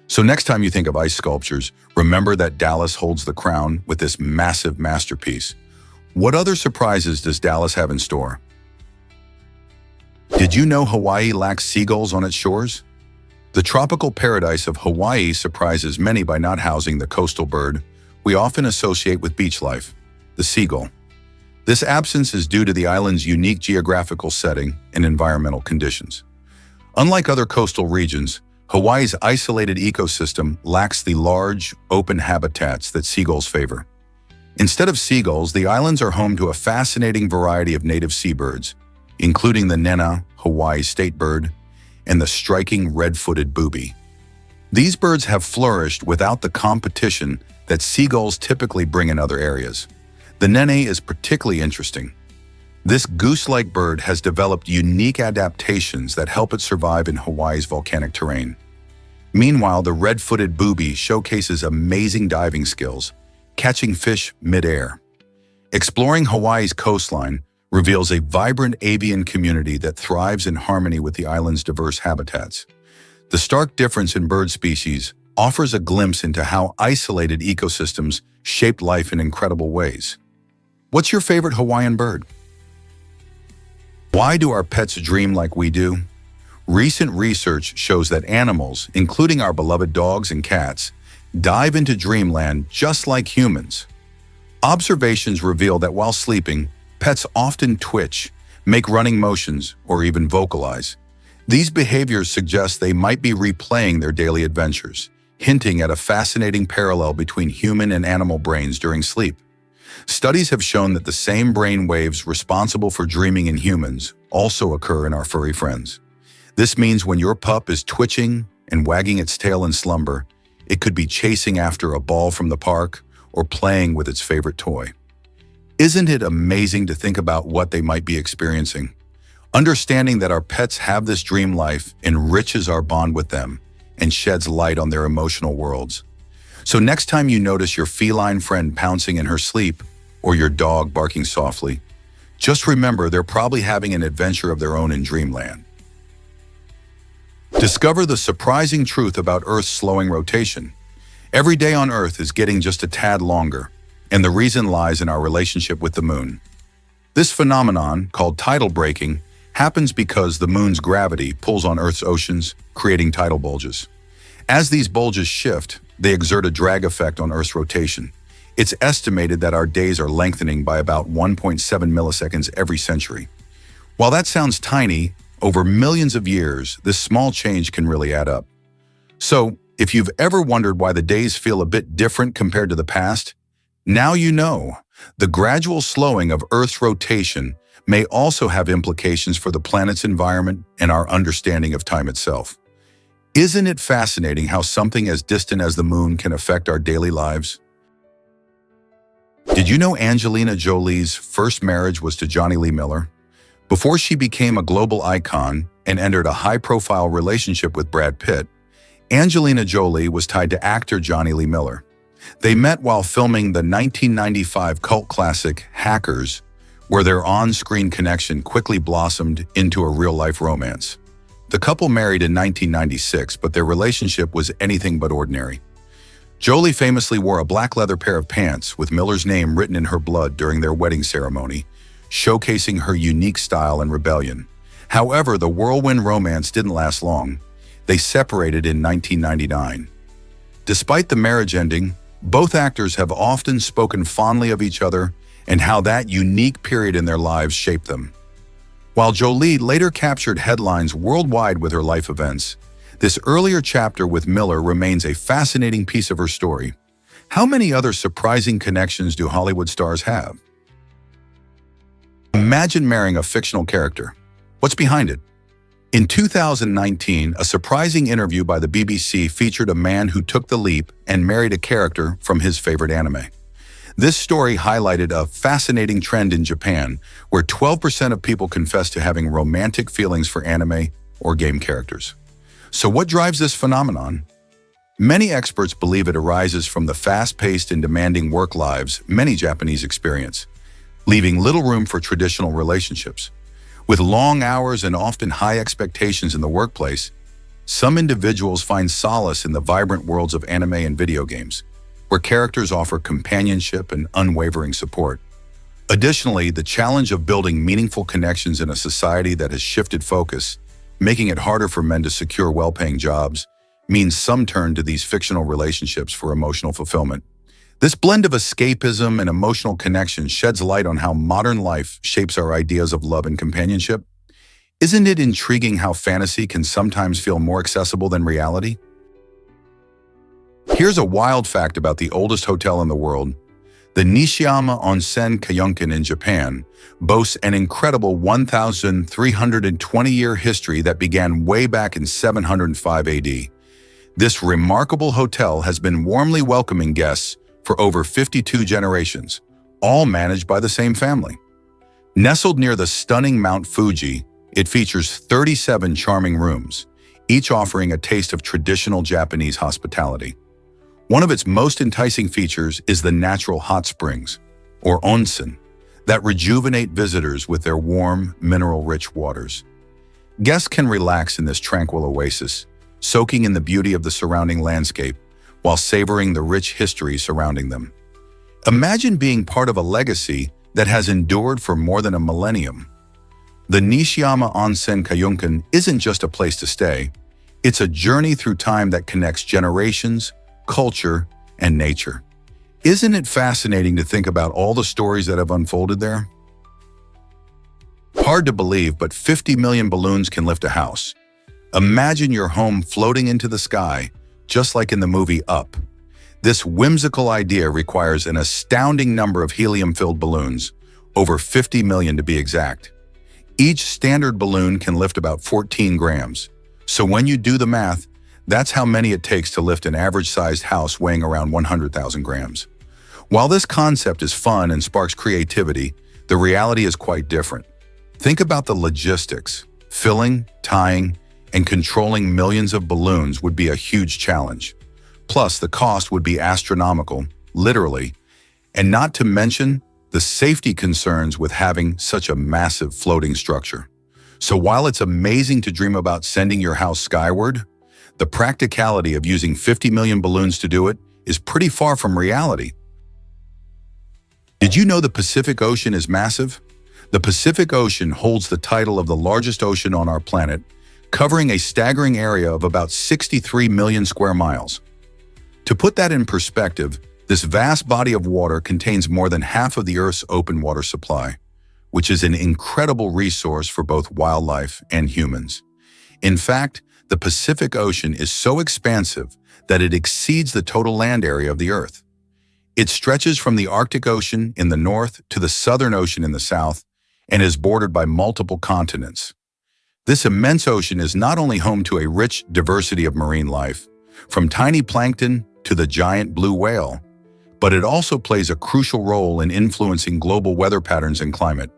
So next time you think of ice sculptures, remember that Dallas holds the crown with this massive masterpiece. What other surprises does Dallas have in store? Did you know Hawaii lacks seagulls on its shores? The tropical paradise of Hawaii surprises many by not housing the coastal bird we often associate with beach life, the seagull. This absence is due to the island's unique geographical setting and environmental conditions. Unlike other coastal regions, Hawaii's isolated ecosystem lacks the large, open habitats that seagulls favor. Instead of seagulls, the islands are home to a fascinating variety of native seabirds, including the nena, Hawaii's state bird, and the striking red-footed booby. These birds have flourished without the competition that seagulls typically bring in other areas. The nene is particularly interesting. This goose-like bird has developed unique adaptations that help it survive in Hawaii's volcanic terrain. Meanwhile, the red-footed booby showcases amazing diving skills, catching fish mid-air. Exploring Hawaii's coastline reveals a vibrant avian community that thrives in harmony with the island's diverse habitats. The stark difference in bird species offers a glimpse into how isolated ecosystems shape life in incredible ways. What's your favorite Hawaiian bird? Why do our pets dream like we do? Recent research shows that animals, including our beloved dogs and cats, dive into dreamland just like humans. Observations reveal that while sleeping, pets often twitch, make running motions, or even vocalize. These behaviors suggest they might be replaying their daily adventures, hinting at a fascinating parallel between human and animal brains during sleep. Studies have shown that the same brain waves responsible for dreaming in humans also occur in our furry friends. This means when your pup is twitching and wagging its tail in slumber, it could be chasing after a ball from the park or playing with its favorite toy. Isn't it amazing to think about what they might be experiencing? Understanding that our pets have this dream life enriches our bond with them and sheds light on their emotional worlds. So next time you notice your feline friend pouncing in her sleep or your dog barking softly, just remember they're probably having an adventure of their own in dreamland. Discover the surprising truth about Earth's slowing rotation. Every day on Earth is getting just a tad longer, and the reason lies in our relationship with the moon. This phenomenon, called tidal breaking, happens because the moon's gravity pulls on Earth's oceans, creating tidal bulges. As these bulges shift, they exert a drag effect on Earth's rotation. It's estimated that our days are lengthening by about 1.7 milliseconds every century. While that sounds tiny, over millions of years, this small change can really add up. So, if you've ever wondered why the days feel a bit different compared to the past, now you know. The gradual slowing of Earth's rotation may also have implications for the planet's environment and our understanding of time itself. Isn't it fascinating how something as distant as the moon can affect our daily lives? Did you know Angelina Jolie's first marriage was to Johnny Lee Miller? Before she became a global icon and entered a high-profile relationship with Brad Pitt, Angelina Jolie was tied to actor Johnny Lee Miller. They met while filming the 1995 cult classic Hackers, where their on-screen connection quickly blossomed into a real-life romance. The couple married in 1996, but their relationship was anything but ordinary. Jolie famously wore a black leather pair of pants with Miller's name written in her blood during their wedding ceremony, showcasing her unique style and rebellion. However, the whirlwind romance didn't last long. They separated in 1999. Despite the marriage ending, both actors have often spoken fondly of each other and how that unique period in their lives shaped them. While Jolie later captured headlines worldwide with her life events, this earlier chapter with Miller remains a fascinating piece of her story. How many other surprising connections do Hollywood stars have? Imagine marrying a fictional character. What's behind it? In 2019, a surprising interview by the BBC featured a man who took the leap and married a character from his favorite anime. This story highlighted a fascinating trend in Japan, where 12% of people confess to having romantic feelings for anime or game characters. So what drives this phenomenon? Many experts believe it arises from the fast-paced and demanding work lives many Japanese experience, leaving little room for traditional relationships. With long hours and often high expectations in the workplace, some individuals find solace in the vibrant worlds of anime and video games, where characters offer companionship and unwavering support. Additionally, the challenge of building meaningful connections in a society that has shifted focus, making it harder for men to secure well-paying jobs, means some turn to these fictional relationships for emotional fulfillment. This blend of escapism and emotional connection sheds light on how modern life shapes our ideas of love and companionship. Isn't it intriguing how fantasy can sometimes feel more accessible than reality? Here's a wild fact about the oldest hotel in the world. The Nishiyama Onsen Kyoken in Japan boasts an incredible 1,320-year history that began way back in 705 AD. This remarkable hotel has been warmly welcoming guests for over 52 generations, all managed by the same family. Nestled near the stunning Mount Fuji, it features 37 charming rooms, each offering a taste of traditional Japanese hospitality. One of its most enticing features is the natural hot springs, or onsen, that rejuvenate visitors with their warm, mineral-rich waters. Guests can relax in this tranquil oasis, soaking in the beauty of the surrounding landscape, while savoring the rich history surrounding them. Imagine being part of a legacy that has endured for more than a millennium. The Nishiyama Onsen Kyoken isn't just a place to stay, it's a journey through time that connects generations, culture, and nature. Isn't it fascinating to think about all the stories that have unfolded there? Hard to believe, but 50 million balloons can lift a house. Imagine your home floating into the sky, just like in the movie Up. This whimsical idea requires an astounding number of helium-filled balloons, over 50 million to be exact. Each standard balloon can lift about 14 grams. So when you do the math, that's how many it takes to lift an average-sized house weighing around 100,000 grams. While this concept is fun and sparks creativity, the reality is quite different. Think about the logistics. Filling, tying, and controlling millions of balloons would be a huge challenge. Plus, the cost would be astronomical, literally, and not to mention the safety concerns with having such a massive floating structure. So while it's amazing to dream about sending your house skyward, the practicality of using 50 million balloons to do it is pretty far from reality. Did you know the Pacific Ocean is massive? The Pacific Ocean holds the title of the largest ocean on our planet, covering a staggering area of about 63 million square miles. To put that in perspective, this vast body of water contains more than half of the Earth's open water supply, which is an incredible resource for both wildlife and humans. In fact, the Pacific Ocean is so expansive that it exceeds the total land area of the Earth. It stretches from the Arctic Ocean in the north to the Southern Ocean in the south and is bordered by multiple continents. This immense ocean is not only home to a rich diversity of marine life, from tiny plankton to the giant blue whale, but it also plays a crucial role in influencing global weather patterns and climate.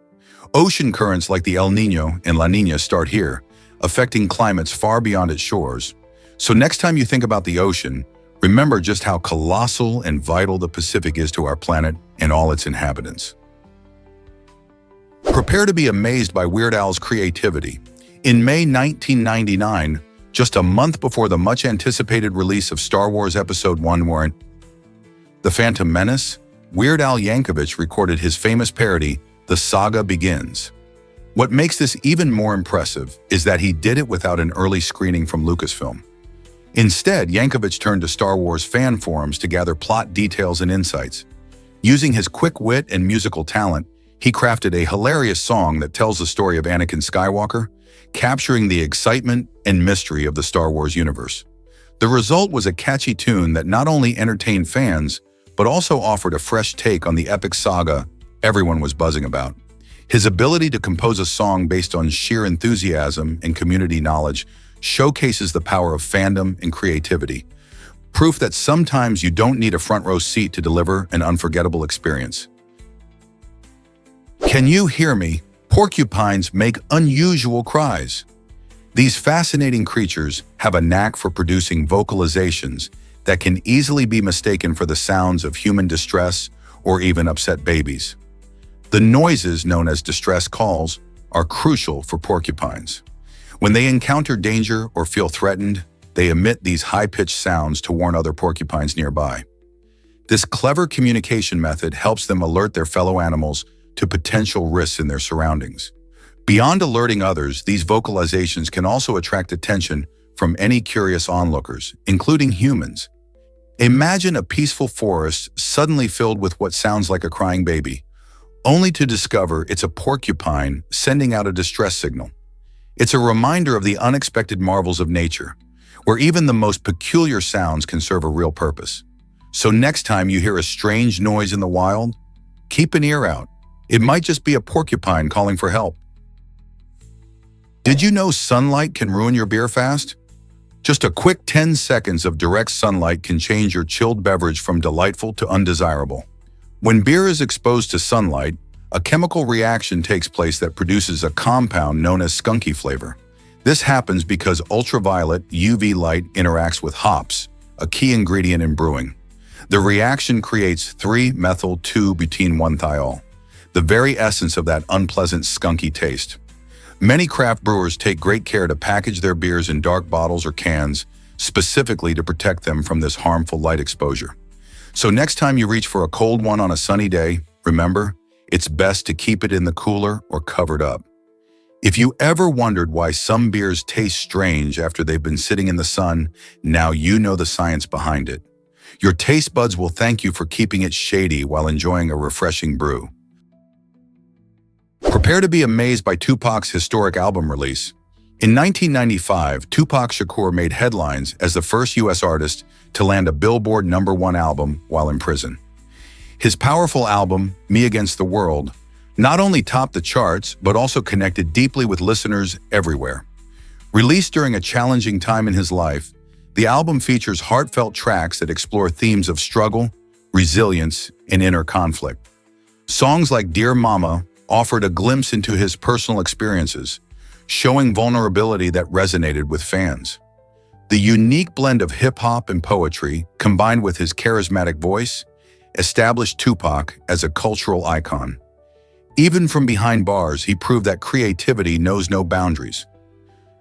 Ocean currents like the El Niño and La Niña start here, affecting climates far beyond its shores. So next time you think about the ocean, remember just how colossal and vital the Pacific is to our planet and all its inhabitants. Prepare to be amazed by Weird Al's creativity. In May 1999, just a month before the much-anticipated release of Star Wars Episode I, The Phantom Menace, Weird Al Yankovic recorded his famous parody, The Saga Begins. What makes this even more impressive is that he did it without an early screening from Lucasfilm. Instead, Yankovic turned to Star Wars fan forums to gather plot details and insights. Using his quick wit and musical talent, he crafted a hilarious song that tells the story of Anakin Skywalker, capturing the excitement and mystery of the Star Wars universe. The result was a catchy tune that not only entertained fans, but also offered a fresh take on the epic saga everyone was buzzing about. His ability to compose a song based on sheer enthusiasm and community knowledge showcases the power of fandom and creativity, proof that sometimes you don't need a front row seat to deliver an unforgettable experience. Can you hear me? Porcupines make unusual cries. These fascinating creatures have a knack for producing vocalizations that can easily be mistaken for the sounds of human distress or even upset babies. The noises, known as distress calls, are crucial for porcupines. When they encounter danger or feel threatened, they emit these high-pitched sounds to warn other porcupines nearby. This clever communication method helps them alert their fellow animals to potential risks in their surroundings. Beyond alerting others, these vocalizations can also attract attention from any curious onlookers, including humans. Imagine a peaceful forest suddenly filled with what sounds like a crying baby, only to discover it's a porcupine sending out a distress signal. It's a reminder of the unexpected marvels of nature, where even the most peculiar sounds can serve a real purpose. So next time you hear a strange noise in the wild, keep an ear out. It might just be a porcupine calling for help. Did you know sunlight can ruin your beer fast? Just a quick 10 seconds of direct sunlight can change your chilled beverage from delightful to undesirable. When beer is exposed to sunlight, a chemical reaction takes place that produces a compound known as skunky flavor. This happens because ultraviolet UV light interacts with hops, a key ingredient in brewing. The reaction creates 3-methyl-2-butene-1-thiol, the very essence of that unpleasant skunky taste. Many craft brewers take great care to package their beers in dark bottles or cans, specifically to protect them from this harmful light exposure. So next time you reach for a cold one on a sunny day, remember, it's best to keep it in the cooler or covered up. If you ever wondered why some beers taste strange after they've been sitting in the sun, now you know the science behind it. Your taste buds will thank you for keeping it shady while enjoying a refreshing brew. Prepare to be amazed by Tupac's historic album release. In 1995, Tupac Shakur made headlines as the first U.S. artist to land a Billboard #1 album while in prison. His powerful album, Me Against the World, not only topped the charts, but also connected deeply with listeners everywhere. Released during a challenging time in his life, the album features heartfelt tracks that explore themes of struggle, resilience, and inner conflict. Songs like Dear Mama offered a glimpse into his personal experiences, showing vulnerability that resonated with fans. The unique blend of hip-hop and poetry, combined with his charismatic voice, established Tupac as a cultural icon. Even from behind bars, he proved that creativity knows no boundaries.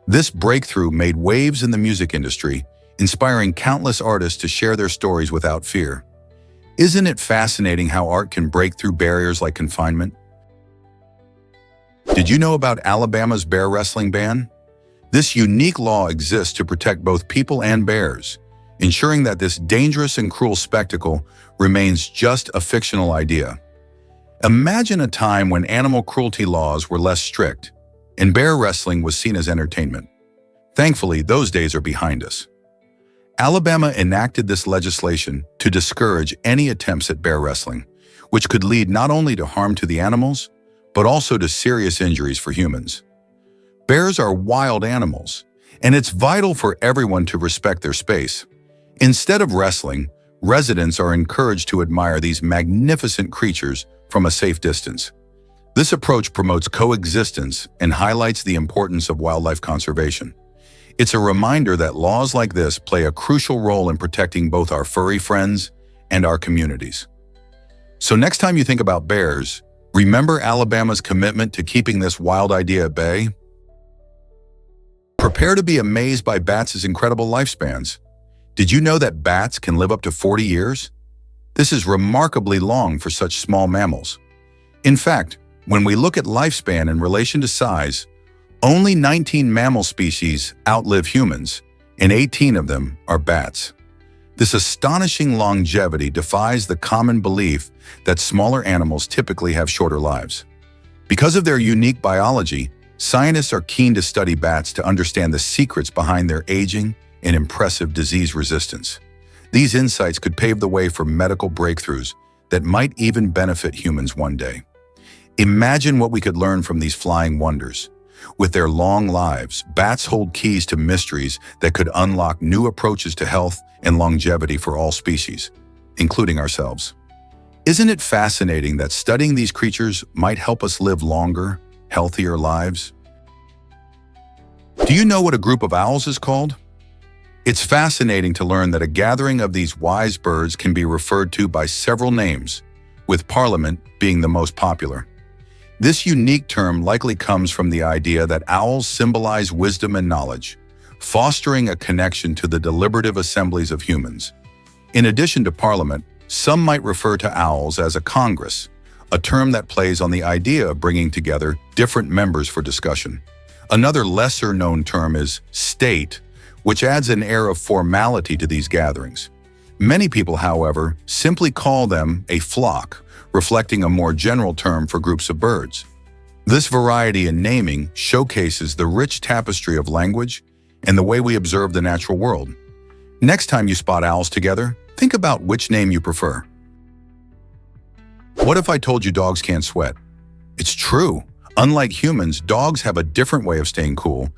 This breakthrough made waves in the music industry, inspiring countless artists to share their stories without fear. Isn't it fascinating how art can break through barriers like confinement? Did you know about Alabama's bear wrestling ban? This unique law exists to protect both people and bears, ensuring that this dangerous and cruel spectacle remains just a fictional idea. Imagine a time when animal cruelty laws were less strict, and bear wrestling was seen as entertainment. Thankfully, those days are behind us. Alabama enacted this legislation to discourage any attempts at bear wrestling, which could lead not only to harm to the animals, but also to serious injuries for humans. Bears are wild animals, and it's vital for everyone to respect their space. Instead of wrestling, residents are encouraged to admire these magnificent creatures from a safe distance. This approach promotes coexistence and highlights the importance of wildlife conservation. It's a reminder that laws like this play a crucial role in protecting both our furry friends and our communities. So next time you think about bears, remember Alabama's commitment to keeping this wild idea at bay? Prepare to be amazed by bats' incredible lifespans. Did you know that bats can live up to 40 years? This is remarkably long for such small mammals. In fact, when we look at lifespan in relation to size, only 19 mammal species outlive humans, and 18 of them are bats. This astonishing longevity defies the common belief that smaller animals typically have shorter lives. Because of their unique biology, scientists are keen to study bats to understand the secrets behind their aging and impressive disease resistance. These insights could pave the way for medical breakthroughs that might even benefit humans one day. Imagine what we could learn from these flying wonders. With their long lives, bats hold keys to mysteries that could unlock new approaches to health and longevity for all species, including ourselves. Isn't it fascinating that studying these creatures might help us live longer, healthier lives? Do you know what a group of owls is called? It's fascinating to learn that a gathering of these wise birds can be referred to by several names, with parliament being the most popular. This unique term likely comes from the idea that owls symbolize wisdom and knowledge, fostering a connection to the deliberative assemblies of humans. In addition to parliament, some might refer to owls as a congress, a term that plays on the idea of bringing together different members for discussion. Another lesser-known term is state, which adds an air of formality to these gatherings. Many people, however, simply call them a flock, reflecting a more general term for groups of birds. This variety in naming showcases the rich tapestry of language and the way we observe the natural world. Next time you spot owls together, think about which name you prefer. What if I told you dogs can't sweat? It's true. Unlike humans, dogs have a different way of staying cool.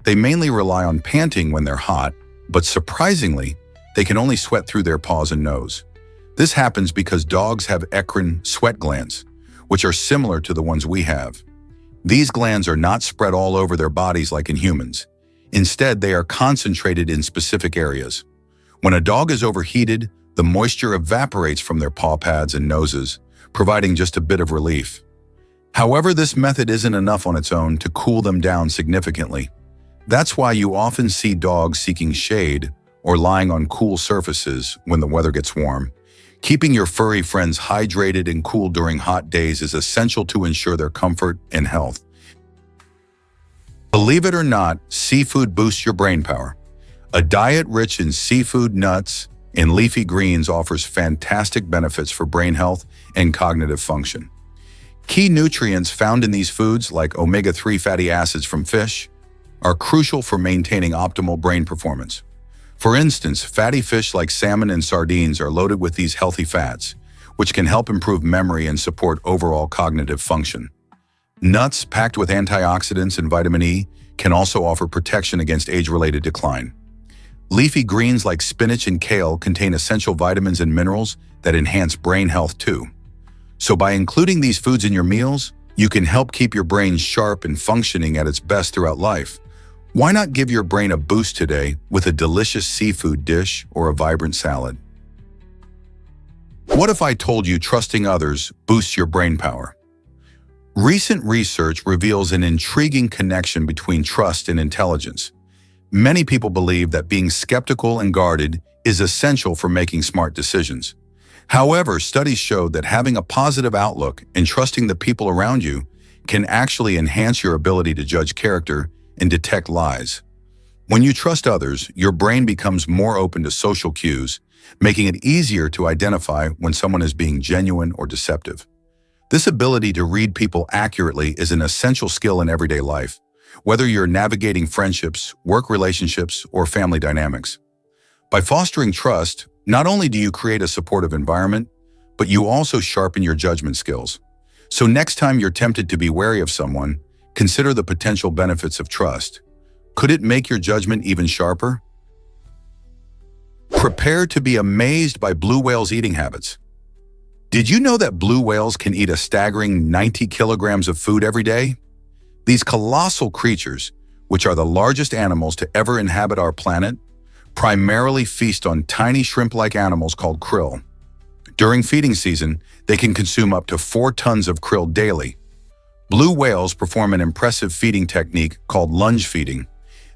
They mainly rely on panting when they're hot, but surprisingly, they can only sweat through their paws and nose. This happens because dogs have eccrine sweat glands, which are similar to the ones we have. These glands are not spread all over their bodies like in humans. Instead, they are concentrated in specific areas. When a dog is overheated, the moisture evaporates from their paw pads and noses, providing just a bit of relief. However, this method isn't enough on its own to cool them down significantly. That's why you often see dogs seeking shade or lying on cool surfaces when the weather gets warm. Keeping your furry friends hydrated and cool during hot days is essential to ensure their comfort and health. Believe it or not, seafood boosts your brain power. A diet rich in seafood, nuts, and leafy greens offers fantastic benefits for brain health and cognitive function. Key nutrients found in these foods, like omega-3 fatty acids from fish, are crucial for maintaining optimal brain performance. For instance, fatty fish like salmon and sardines are loaded with these healthy fats, which can help improve memory and support overall cognitive function. Nuts, packed with antioxidants and vitamin E, can also offer protection against age-related decline. Leafy greens like spinach and kale contain essential vitamins and minerals that enhance brain health too. So by including these foods in your meals, you can help keep your brain sharp and functioning at its best throughout life. Why not give your brain a boost today with a delicious seafood dish or a vibrant salad? What if I told you trusting others boosts your brain power? Recent research reveals an intriguing connection between trust and intelligence. Many people believe that being skeptical and guarded is essential for making smart decisions. However, studies showed that having a positive outlook and trusting the people around you can actually enhance your ability to judge character and detect lies. When you trust others, your brain becomes more open to social cues, making it easier to identify when someone is being genuine or deceptive. This ability to read people accurately is an essential skill in everyday life, whether you're navigating friendships, work relationships, or family dynamics. By fostering trust, not only do you create a supportive environment, but you also sharpen your judgment skills. So next time you're tempted to be wary of someone, consider the potential benefits of trust. Could it make your judgment even sharper? Prepare to be amazed by blue whales' eating habits. Did you know that blue whales can eat a staggering 90 kilograms of food every day? These colossal creatures, which are the largest animals to ever inhabit our planet, primarily feast on tiny shrimp-like animals called krill. During feeding season, they can consume up to 4 tons of krill daily. Blue whales perform an impressive feeding technique called lunge feeding.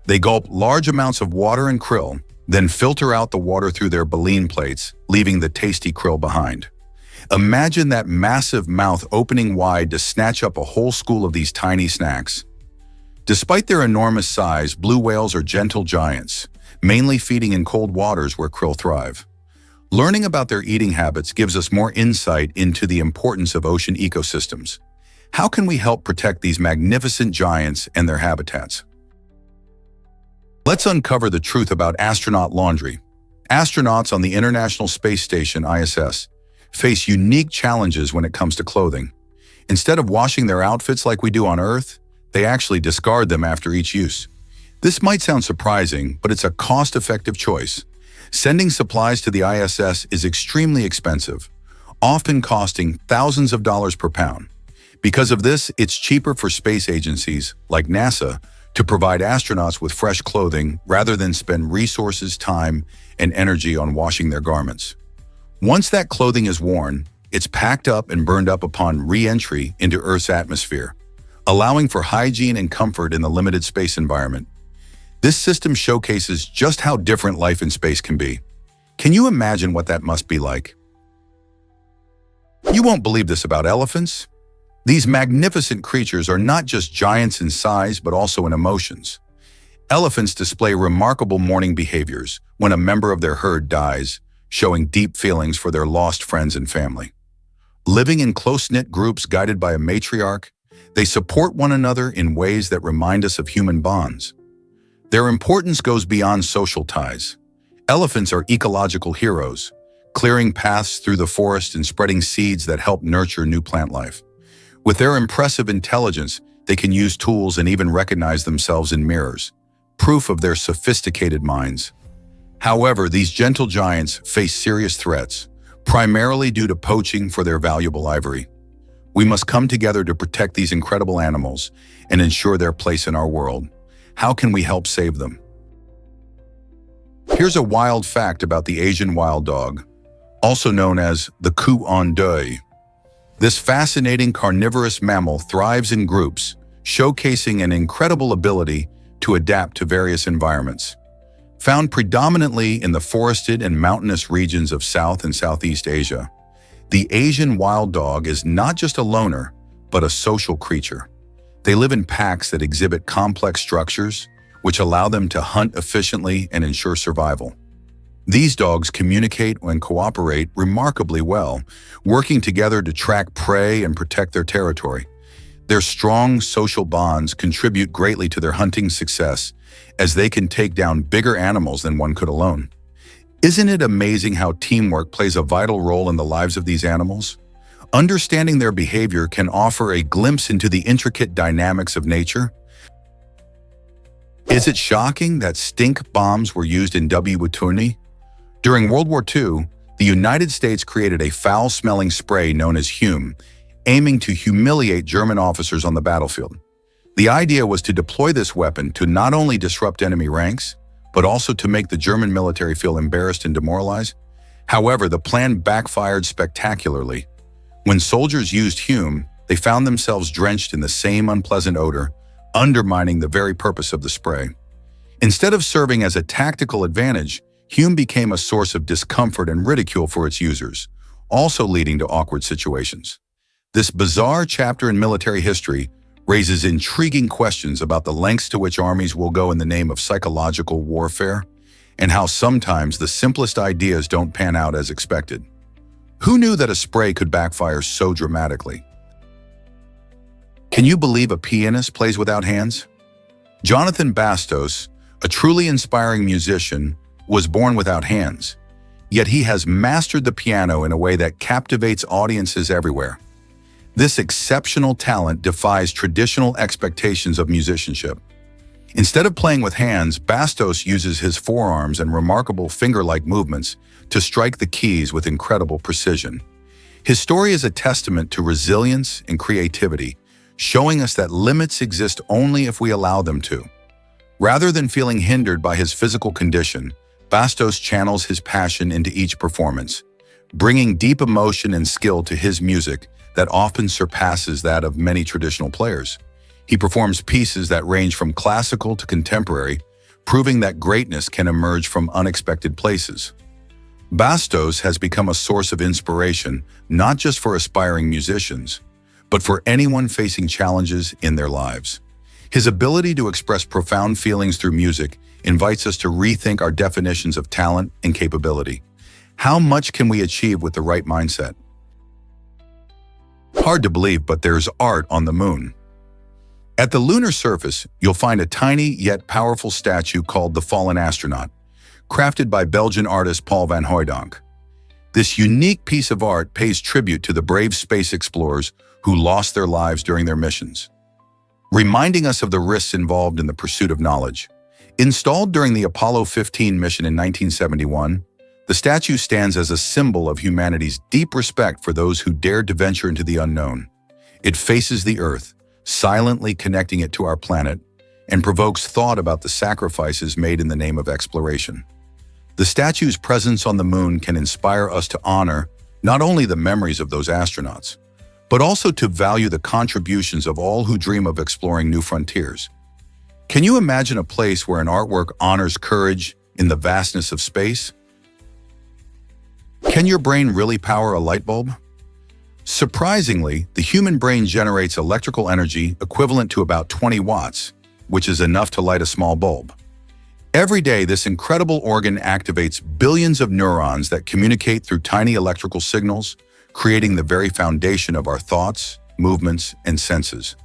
They gulp large amounts of water and krill, then filter out the water through their baleen plates, leaving the tasty krill behind. Imagine that massive mouth opening wide to snatch up a whole school of these tiny snacks. Despite their enormous size, blue whales are gentle giants, mainly feeding in cold waters where krill thrive. Learning about their eating habits gives us more insight into the importance of ocean ecosystems. How can we help protect these magnificent giants and their habitats? Let's uncover the truth about astronaut laundry. Astronauts on the International Space Station, ISS, face unique challenges when it comes to clothing. Instead of washing their outfits like we do on Earth, they actually discard them after each use. This might sound surprising, but it's a cost-effective choice. Sending supplies to the ISS is extremely expensive, often costing thousands of dollars per pound. Because of this, it's cheaper for space agencies, like NASA, to provide astronauts with fresh clothing rather than spend resources, time, and energy on washing their garments. Once that clothing is worn, it's packed up and burned up upon re-entry into Earth's atmosphere, allowing for hygiene and comfort in the limited space environment. This system showcases just how different life in space can be. Can you imagine what that must be like? You won't believe this about elephants. These magnificent creatures are not just giants in size, but also in emotions. Elephants display remarkable mourning behaviors when a member of their herd dies, showing deep feelings for their lost friends and family. Living in close-knit groups guided by a matriarch, they support one another in ways that remind us of human bonds. Their importance goes beyond social ties. Elephants are ecological heroes, clearing paths through the forest and spreading seeds that help nurture new plant life. With their impressive intelligence, they can use tools and even recognize themselves in mirrors, proof of their sophisticated minds. However, these gentle giants face serious threats, primarily due to poaching for their valuable ivory. We must come together to protect these incredible animals and ensure their place in our world. How can we help save them? Here's a wild fact about the Asian wild dog, also known as the coup en deux. This fascinating carnivorous mammal thrives in groups, showcasing an incredible ability to adapt to various environments. Found predominantly in the forested and mountainous regions of South and Southeast Asia, the Asian wild dog is not just a loner, but a social creature. They live in packs that exhibit complex structures, which allow them to hunt efficiently and ensure survival. These dogs communicate and cooperate remarkably well, working together to track prey and protect their territory. Their strong social bonds contribute greatly to their hunting success, as they can take down bigger animals than one could alone. Isn't it amazing how teamwork plays a vital role in the lives of these animals? Understanding their behavior can offer a glimpse into the intricate dynamics of nature. Is it shocking that stink bombs were used in Wetuni? During World War II, the United States created a foul-smelling spray known as Hume, aiming to humiliate German officers on the battlefield. The idea was to deploy this weapon to not only disrupt enemy ranks, but also to make the German military feel embarrassed and demoralized. However, the plan backfired spectacularly. When soldiers used Hume, they found themselves drenched in the same unpleasant odor, undermining the very purpose of the spray. Instead of serving as a tactical advantage, Hume became a source of discomfort and ridicule for its users, also leading to awkward situations. This bizarre chapter in military history raises intriguing questions about the lengths to which armies will go in the name of psychological warfare, and how sometimes the simplest ideas don't pan out as expected. Who knew that a spray could backfire so dramatically? Can you believe a pianist plays without hands? Jonathan Bastos, a truly inspiring musician, was born without hands, yet he has mastered the piano in a way that captivates audiences everywhere. This exceptional talent defies traditional expectations of musicianship. Instead of playing with hands, Bastos uses his forearms and remarkable finger-like movements to strike the keys with incredible precision. His story is a testament to resilience and creativity, showing us that limits exist only if we allow them to. Rather than feeling hindered by his physical condition, Bastos channels his passion into each performance, bringing deep emotion and skill to his music that often surpasses that of many traditional players. He performs pieces that range from classical to contemporary, proving that greatness can emerge from unexpected places. Bastos has become a source of inspiration not just for aspiring musicians, but for anyone facing challenges in their lives. His ability to express profound feelings through music invites us to rethink our definitions of talent and capability. How much can we achieve with the right mindset? Hard to believe, but there's art on the moon. At the lunar surface, you'll find a tiny yet powerful statue called the Fallen Astronaut, crafted by Belgian artist Paul van Hooijdonk. This unique piece of art pays tribute to the brave space explorers who lost their lives during their missions, reminding us of the risks involved in the pursuit of knowledge. Installed during the Apollo 15 mission in 1971, the statue stands as a symbol of humanity's deep respect for those who dared to venture into the unknown. It faces the Earth, silently connecting it to our planet, and provokes thought about the sacrifices made in the name of exploration. The statue's presence on the moon can inspire us to honor not only the memories of those astronauts, but also to value the contributions of all who dream of exploring new frontiers. Can you imagine a place where an artwork honors courage in the vastness of space? Can your brain really power a light bulb? Surprisingly, the human brain generates electrical energy equivalent to about 20 watts, which is enough to light a small bulb. Every day, this incredible organ activates billions of neurons that communicate through tiny electrical signals, creating the very foundation of our thoughts, movements, and senses.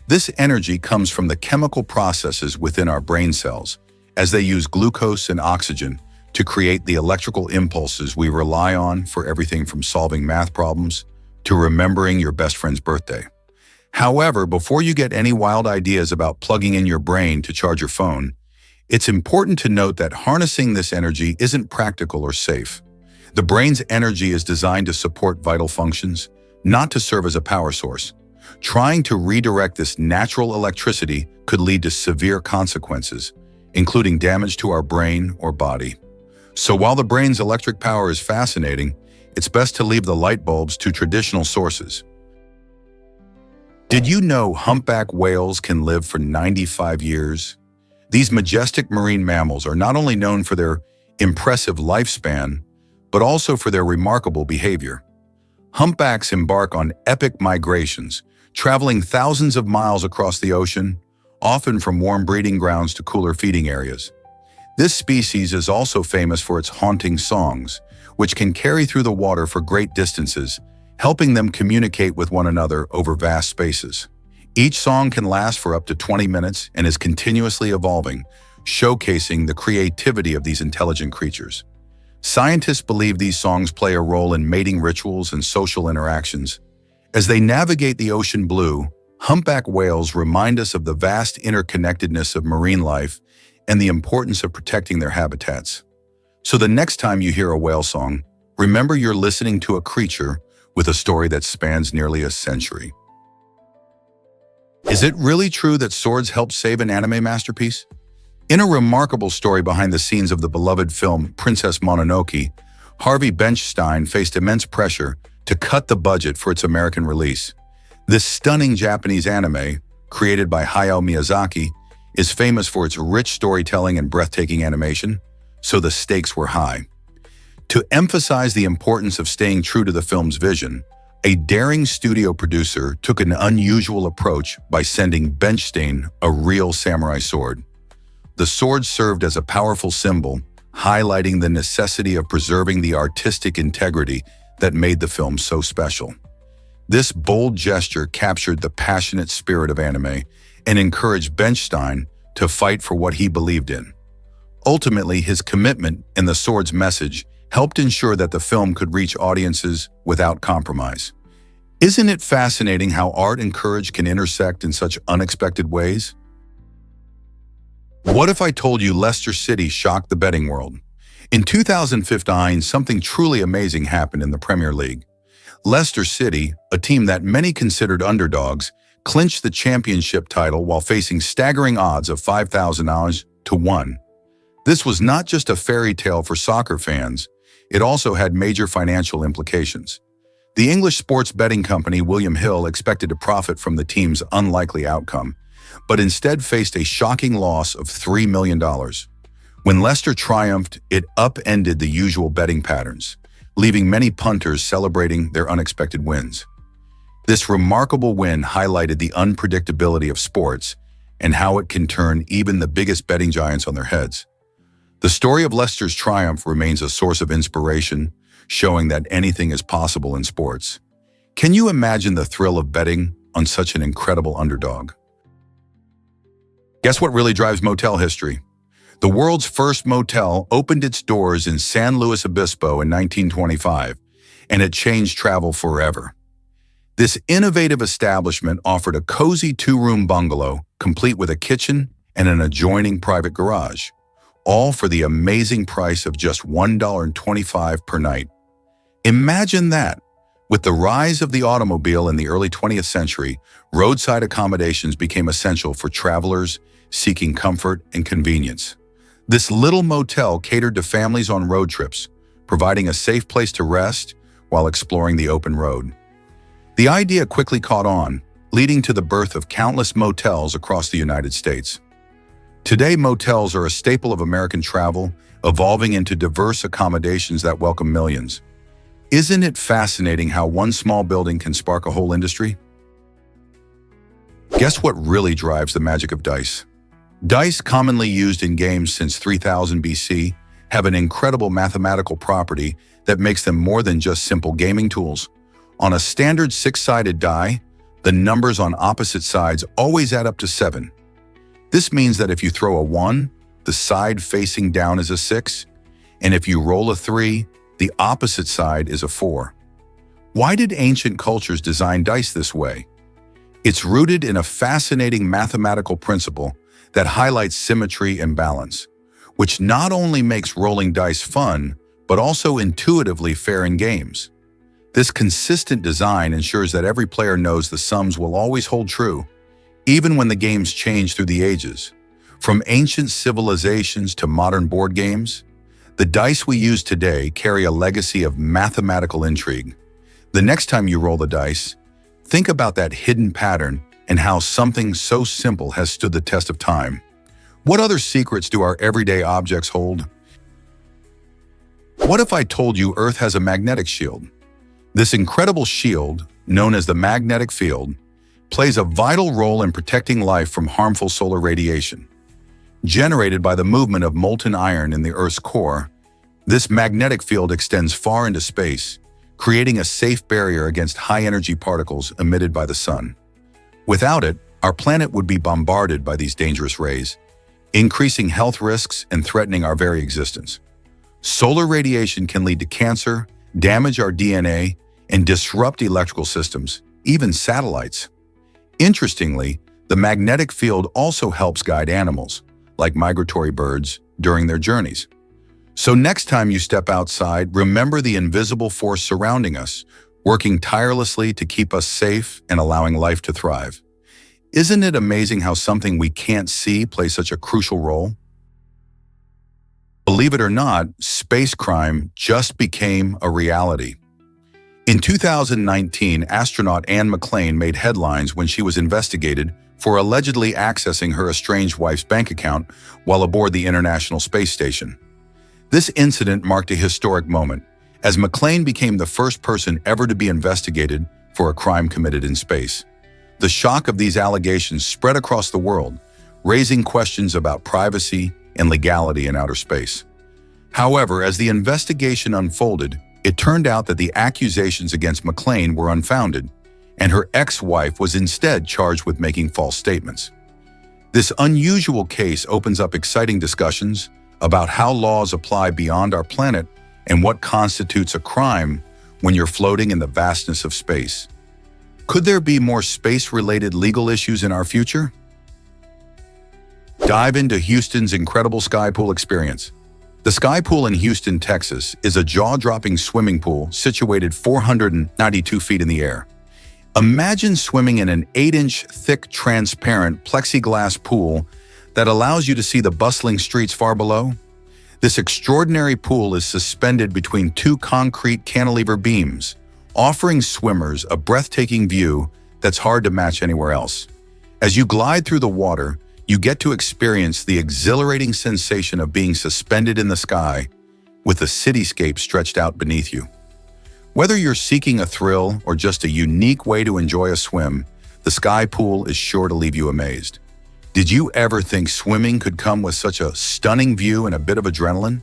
This energy comes from the chemical processes within our brain cells, as they use glucose and oxygen to create the electrical impulses we rely on for everything from solving math problems to remembering your best friend's birthday. However, before you get any wild ideas about plugging in your brain to charge your phone, it's important to note that harnessing this energy isn't practical or safe. The brain's energy is designed to support vital functions, not to serve as a power source. Trying to redirect this natural electricity could lead to severe consequences, including damage to our brain or body. So while the brain's electric power is fascinating, it's best to leave the light bulbs to traditional sources. Did you know humpback whales can live for 95 years? These majestic marine mammals are not only known for their impressive lifespan, but also for their remarkable behavior. Humpbacks embark on epic migrations, traveling thousands of miles across the ocean, often from warm breeding grounds to cooler feeding areas. This species is also famous for its haunting songs, which can carry through the water for great distances, helping them communicate with one another over vast spaces. Each song can last for up to 20 minutes and is continuously evolving, showcasing the creativity of these intelligent creatures. Scientists believe these songs play a role in mating rituals and social interactions. As they navigate the ocean blue, humpback whales remind us of the vast interconnectedness of marine life and the importance of protecting their habitats. So the next time you hear a whale song, remember you're listening to a creature with a story that spans nearly a century. Is it really true that swords helped save an anime masterpiece? In a remarkable story behind the scenes of the beloved film Princess Mononoke, Harvey Benchstein faced immense pressure to cut the budget for its American release. This stunning Japanese anime, created by Hayao Miyazaki, is famous for its rich storytelling and breathtaking animation, so the stakes were high. To emphasize the importance of staying true to the film's vision, a daring studio producer took an unusual approach by sending Benchstein a real samurai sword. The sword served as a powerful symbol, highlighting the necessity of preserving the artistic integrity that made the film so special. This bold gesture captured the passionate spirit of anime and encouraged Benchstein to fight for what he believed in. Ultimately, his commitment and the sword's message helped ensure that the film could reach audiences without compromise. Isn't it fascinating how art and courage can intersect in such unexpected ways? What if I told you Leicester City shocked the betting world? In 2015, something truly amazing happened in the Premier League. Leicester City, a team that many considered underdogs, clinched the championship title while facing staggering odds of $5,000 to 1. This was not just a fairy tale for soccer fans, it also had major financial implications. The English sports betting company William Hill expected to profit from the team's unlikely outcome, but instead faced a shocking loss of $3 million. When Leicester triumphed, it upended the usual betting patterns, leaving many punters celebrating their unexpected wins. This remarkable win highlighted the unpredictability of sports and how it can turn even the biggest betting giants on their heads. The story of Leicester's triumph remains a source of inspiration, showing that anything is possible in sports. Can you imagine the thrill of betting on such an incredible underdog? Guess what really drives motel history? The world's first motel opened its doors in San Luis Obispo in 1925, and it changed travel forever. This innovative establishment offered a cozy two-room bungalow, complete with a kitchen and an adjoining private garage, all for the amazing price of just $1.25 per night. Imagine that! With the rise of the automobile in the early 20th century, roadside accommodations became essential for travelers seeking comfort and convenience. This little motel catered to families on road trips, providing a safe place to rest while exploring the open road. The idea quickly caught on, leading to the birth of countless motels across the United States. Today, motels are a staple of American travel, evolving into diverse accommodations that welcome millions. Isn't it fascinating how one small building can spark a whole industry? Guess what really drives the magic of dice? Dice, commonly used in games since 3000 BC, have an incredible mathematical property that makes them more than just simple gaming tools. On a standard six-sided die, the numbers on opposite sides always add up to 7. This means that if you throw a 1, the side facing down is a 6, and if you roll a 3, the opposite side is a 4. Why did ancient cultures design dice this way? It's rooted in a fascinating mathematical principle that highlights symmetry and balance, which not only makes rolling dice fun, but also intuitively fair in games. This consistent design ensures that every player knows the sums will always hold true, even when the games change through the ages. From ancient civilizations to modern board games, the dice we use today carry a legacy of mathematical intrigue. The next time you roll the dice, think about that hidden pattern and how something so simple has stood the test of time. What other secrets do our everyday objects hold? What if I told you Earth has a magnetic shield? This incredible shield, known as the magnetic field, plays a vital role in protecting life from harmful solar radiation. Generated by the movement of molten iron in the Earth's core, this magnetic field extends far into space, creating a safe barrier against high-energy particles emitted by the sun. Without it, our planet would be bombarded by these dangerous rays, increasing health risks and threatening our very existence. Solar radiation can lead to cancer, damage our DNA, and disrupt electrical systems, even satellites. Interestingly, the magnetic field also helps guide animals, like migratory birds, during their journeys. So next time you step outside, remember the invisible force surrounding us, working tirelessly to keep us safe and allowing life to thrive. Isn't it amazing how something we can't see plays such a crucial role? Believe it or not, space crime just became a reality. In 2019, astronaut Anne McClain made headlines when she was investigated for allegedly accessing her estranged wife's bank account while aboard the International Space Station. This incident marked a historic moment, as McClain became the first person ever to be investigated for a crime committed in space. The shock of these allegations spread across the world, raising questions about privacy and legality in outer space. However, as the investigation unfolded, it turned out that the accusations against McClain were unfounded, and her ex-wife was instead charged with making false statements. This unusual case opens up exciting discussions about how laws apply beyond our planet and what constitutes a crime when you're floating in the vastness of space. Could there be more space-related legal issues in our future? Dive into Houston's incredible sky pool experience. The Sky Pool in Houston, Texas, is a jaw-dropping swimming pool situated 492 feet in the air. Imagine swimming in an 8-inch thick, transparent plexiglass pool that allows you to see the bustling streets far below. This extraordinary pool is suspended between two concrete cantilever beams, offering swimmers a breathtaking view that's hard to match anywhere else. As you glide through the water, you get to experience the exhilarating sensation of being suspended in the sky with the cityscape stretched out beneath you. Whether you're seeking a thrill or just a unique way to enjoy a swim, the Sky Pool is sure to leave you amazed. Did you ever think swimming could come with such a stunning view and a bit of adrenaline?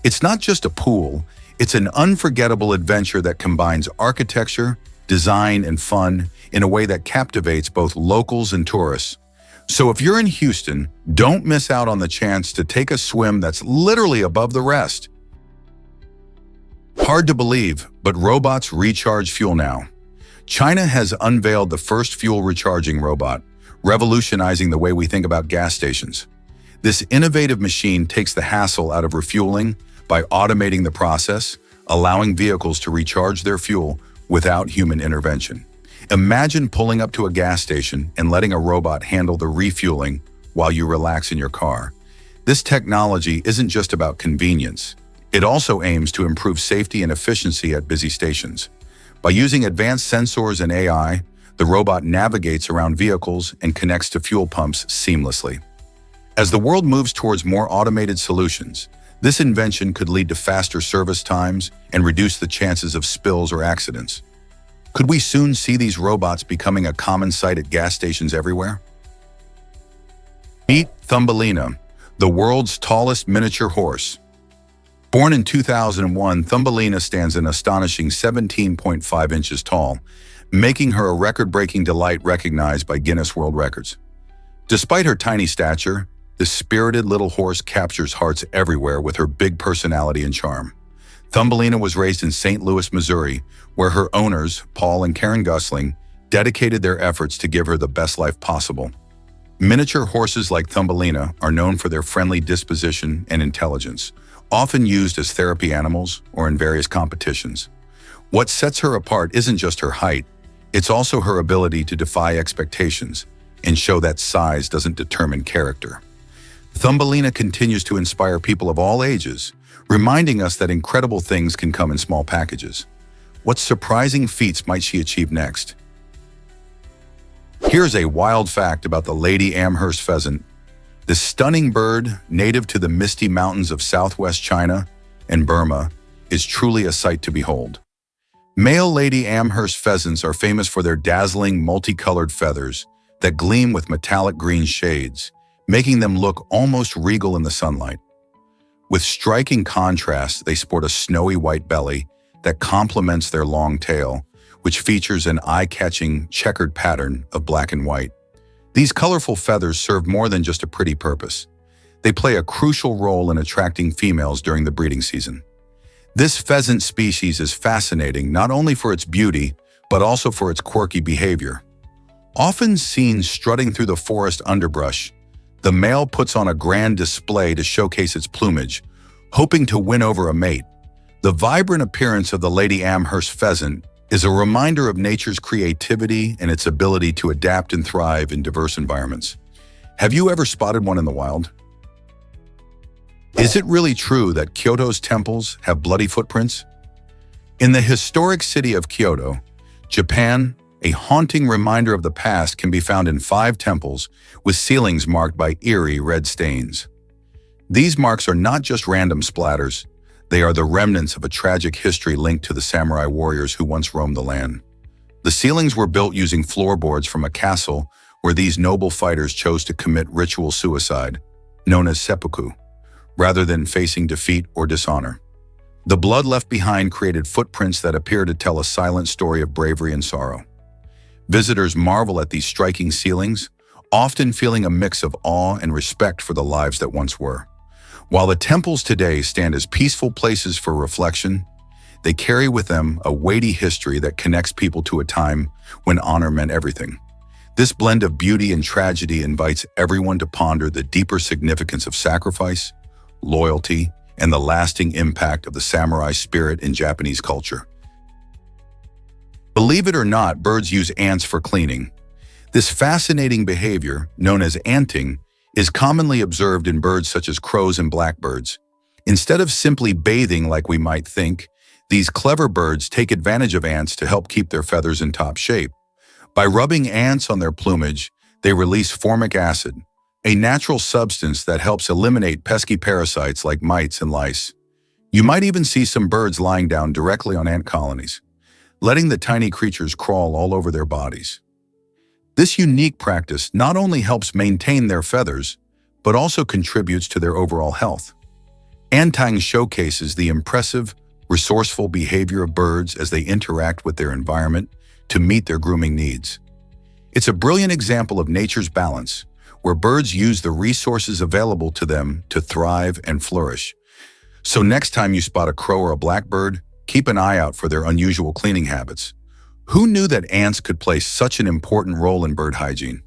It's not just a pool, it's an unforgettable adventure that combines architecture, design, and fun in a way that captivates both locals and tourists. So if you're in Houston, don't miss out on the chance to take a swim that's literally above the rest. Hard to believe, but robots recharge fuel now. China has unveiled the first fuel recharging robot, revolutionizing the way we think about gas stations. This innovative machine takes the hassle out of refueling by automating the process, allowing vehicles to recharge their fuel without human intervention. Imagine pulling up to a gas station and letting a robot handle the refueling while you relax in your car. This technology isn't just about convenience. It also aims to improve safety and efficiency at busy stations. By using advanced sensors and AI, the robot navigates around vehicles and connects to fuel pumps seamlessly. As the world moves towards more automated solutions, this invention could lead to faster service times and reduce the chances of spills or accidents. Could we soon see these robots becoming a common sight at gas stations everywhere? Meet Thumbelina, the world's tallest miniature horse. Born in 2001, Thumbelina stands an astonishing 17.5 inches tall, making her a record-breaking delight recognized by Guinness World Records. Despite her tiny stature, this spirited little horse captures hearts everywhere with her big personality and charm. Thumbelina was raised in St. Louis, Missouri, where her owners, Paul and Karen Gusling, dedicated their efforts to give her the best life possible. Miniature horses like Thumbelina are known for their friendly disposition and intelligence, often used as therapy animals or in various competitions. What sets her apart isn't just her height, it's also her ability to defy expectations and show that size doesn't determine character. Thumbelina continues to inspire people of all ages, reminding us that incredible things can come in small packages. What surprising feats might she achieve next? Here's a wild fact about the Lady Amherst pheasant. This stunning bird, native to the misty mountains of southwest China and Burma, is truly a sight to behold. Male Lady Amherst pheasants are famous for their dazzling, multicolored feathers that gleam with metallic green shades, making them look almost regal in the sunlight. With striking contrast, they sport a snowy white belly that complements their long tail, which features an eye-catching checkered pattern of black and white. These colorful feathers serve more than just a pretty purpose. They play a crucial role in attracting females during the breeding season. This pheasant species is fascinating not only for its beauty, but also for its quirky behavior. Often seen strutting through the forest underbrush, the male puts on a grand display to showcase its plumage, hoping to win over a mate. The vibrant appearance of the Lady Amherst pheasant is a reminder of nature's creativity and its ability to adapt and thrive in diverse environments. Have you ever spotted one in the wild? Is it really true that Kyoto's temples have bloody footprints? In the historic city of Kyoto, Japan, a haunting reminder of the past can be found in 5 temples with ceilings marked by eerie red stains. These marks are not just random splatters, they are the remnants of a tragic history linked to the samurai warriors who once roamed the land. The ceilings were built using floorboards from a castle where these noble fighters chose to commit ritual suicide, known as seppuku, rather than facing defeat or dishonor. The blood left behind created footprints that appear to tell a silent story of bravery and sorrow. Visitors marvel at these striking ceilings, often feeling a mix of awe and respect for the lives that once were. While the temples today stand as peaceful places for reflection, they carry with them a weighty history that connects people to a time when honor meant everything. This blend of beauty and tragedy invites everyone to ponder the deeper significance of sacrifice, loyalty, and the lasting impact of the samurai spirit in Japanese culture. Believe it or not, birds use ants for cleaning. This fascinating behavior, known as anting, is commonly observed in birds such as crows and blackbirds. Instead of simply bathing like we might think, these clever birds take advantage of ants to help keep their feathers in top shape. By rubbing ants on their plumage, they release formic acid, a natural substance that helps eliminate pesky parasites like mites and lice. You might even see some birds lying down directly on ant colonies, letting the tiny creatures crawl all over their bodies. This unique practice not only helps maintain their feathers, but also contributes to their overall health. Anting showcases the impressive, resourceful behavior of birds as they interact with their environment to meet their grooming needs. It's a brilliant example of nature's balance, where birds use the resources available to them to thrive and flourish. So next time you spot a crow or a blackbird, keep an eye out for their unusual cleaning habits. Who knew that ants could play such an important role in bird hygiene?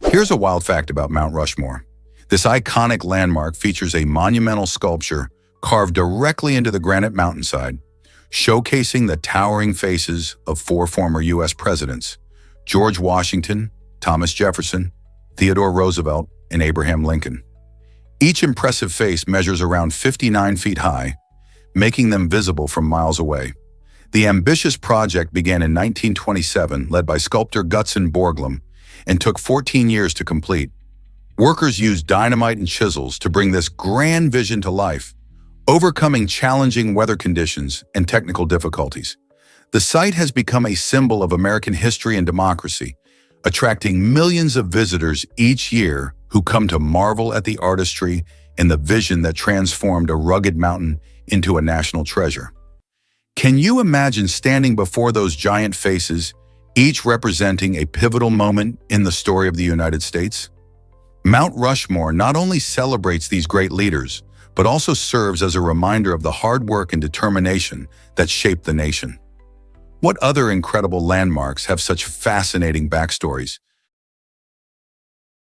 Here's a wild fact about Mount Rushmore. This iconic landmark features a monumental sculpture carved directly into the granite mountainside, showcasing the towering faces of 4 former U.S. presidents: George Washington, Thomas Jefferson, Theodore Roosevelt, and Abraham Lincoln. Each impressive face measures around 59 feet high, making them visible from miles away. The ambitious project began in 1927, led by sculptor Gutzon Borglum, and took 14 years to complete. Workers used dynamite and chisels to bring this grand vision to life, overcoming challenging weather conditions and technical difficulties. The site has become a symbol of American history and democracy, attracting millions of visitors each year who come to marvel at the artistry and the vision that transformed a rugged mountain into a national treasure. Can you imagine standing before those giant faces, each representing a pivotal moment in the story of the United States? Mount Rushmore not only celebrates these great leaders, but also serves as a reminder of the hard work and determination that shaped the nation. What other incredible landmarks have such fascinating backstories?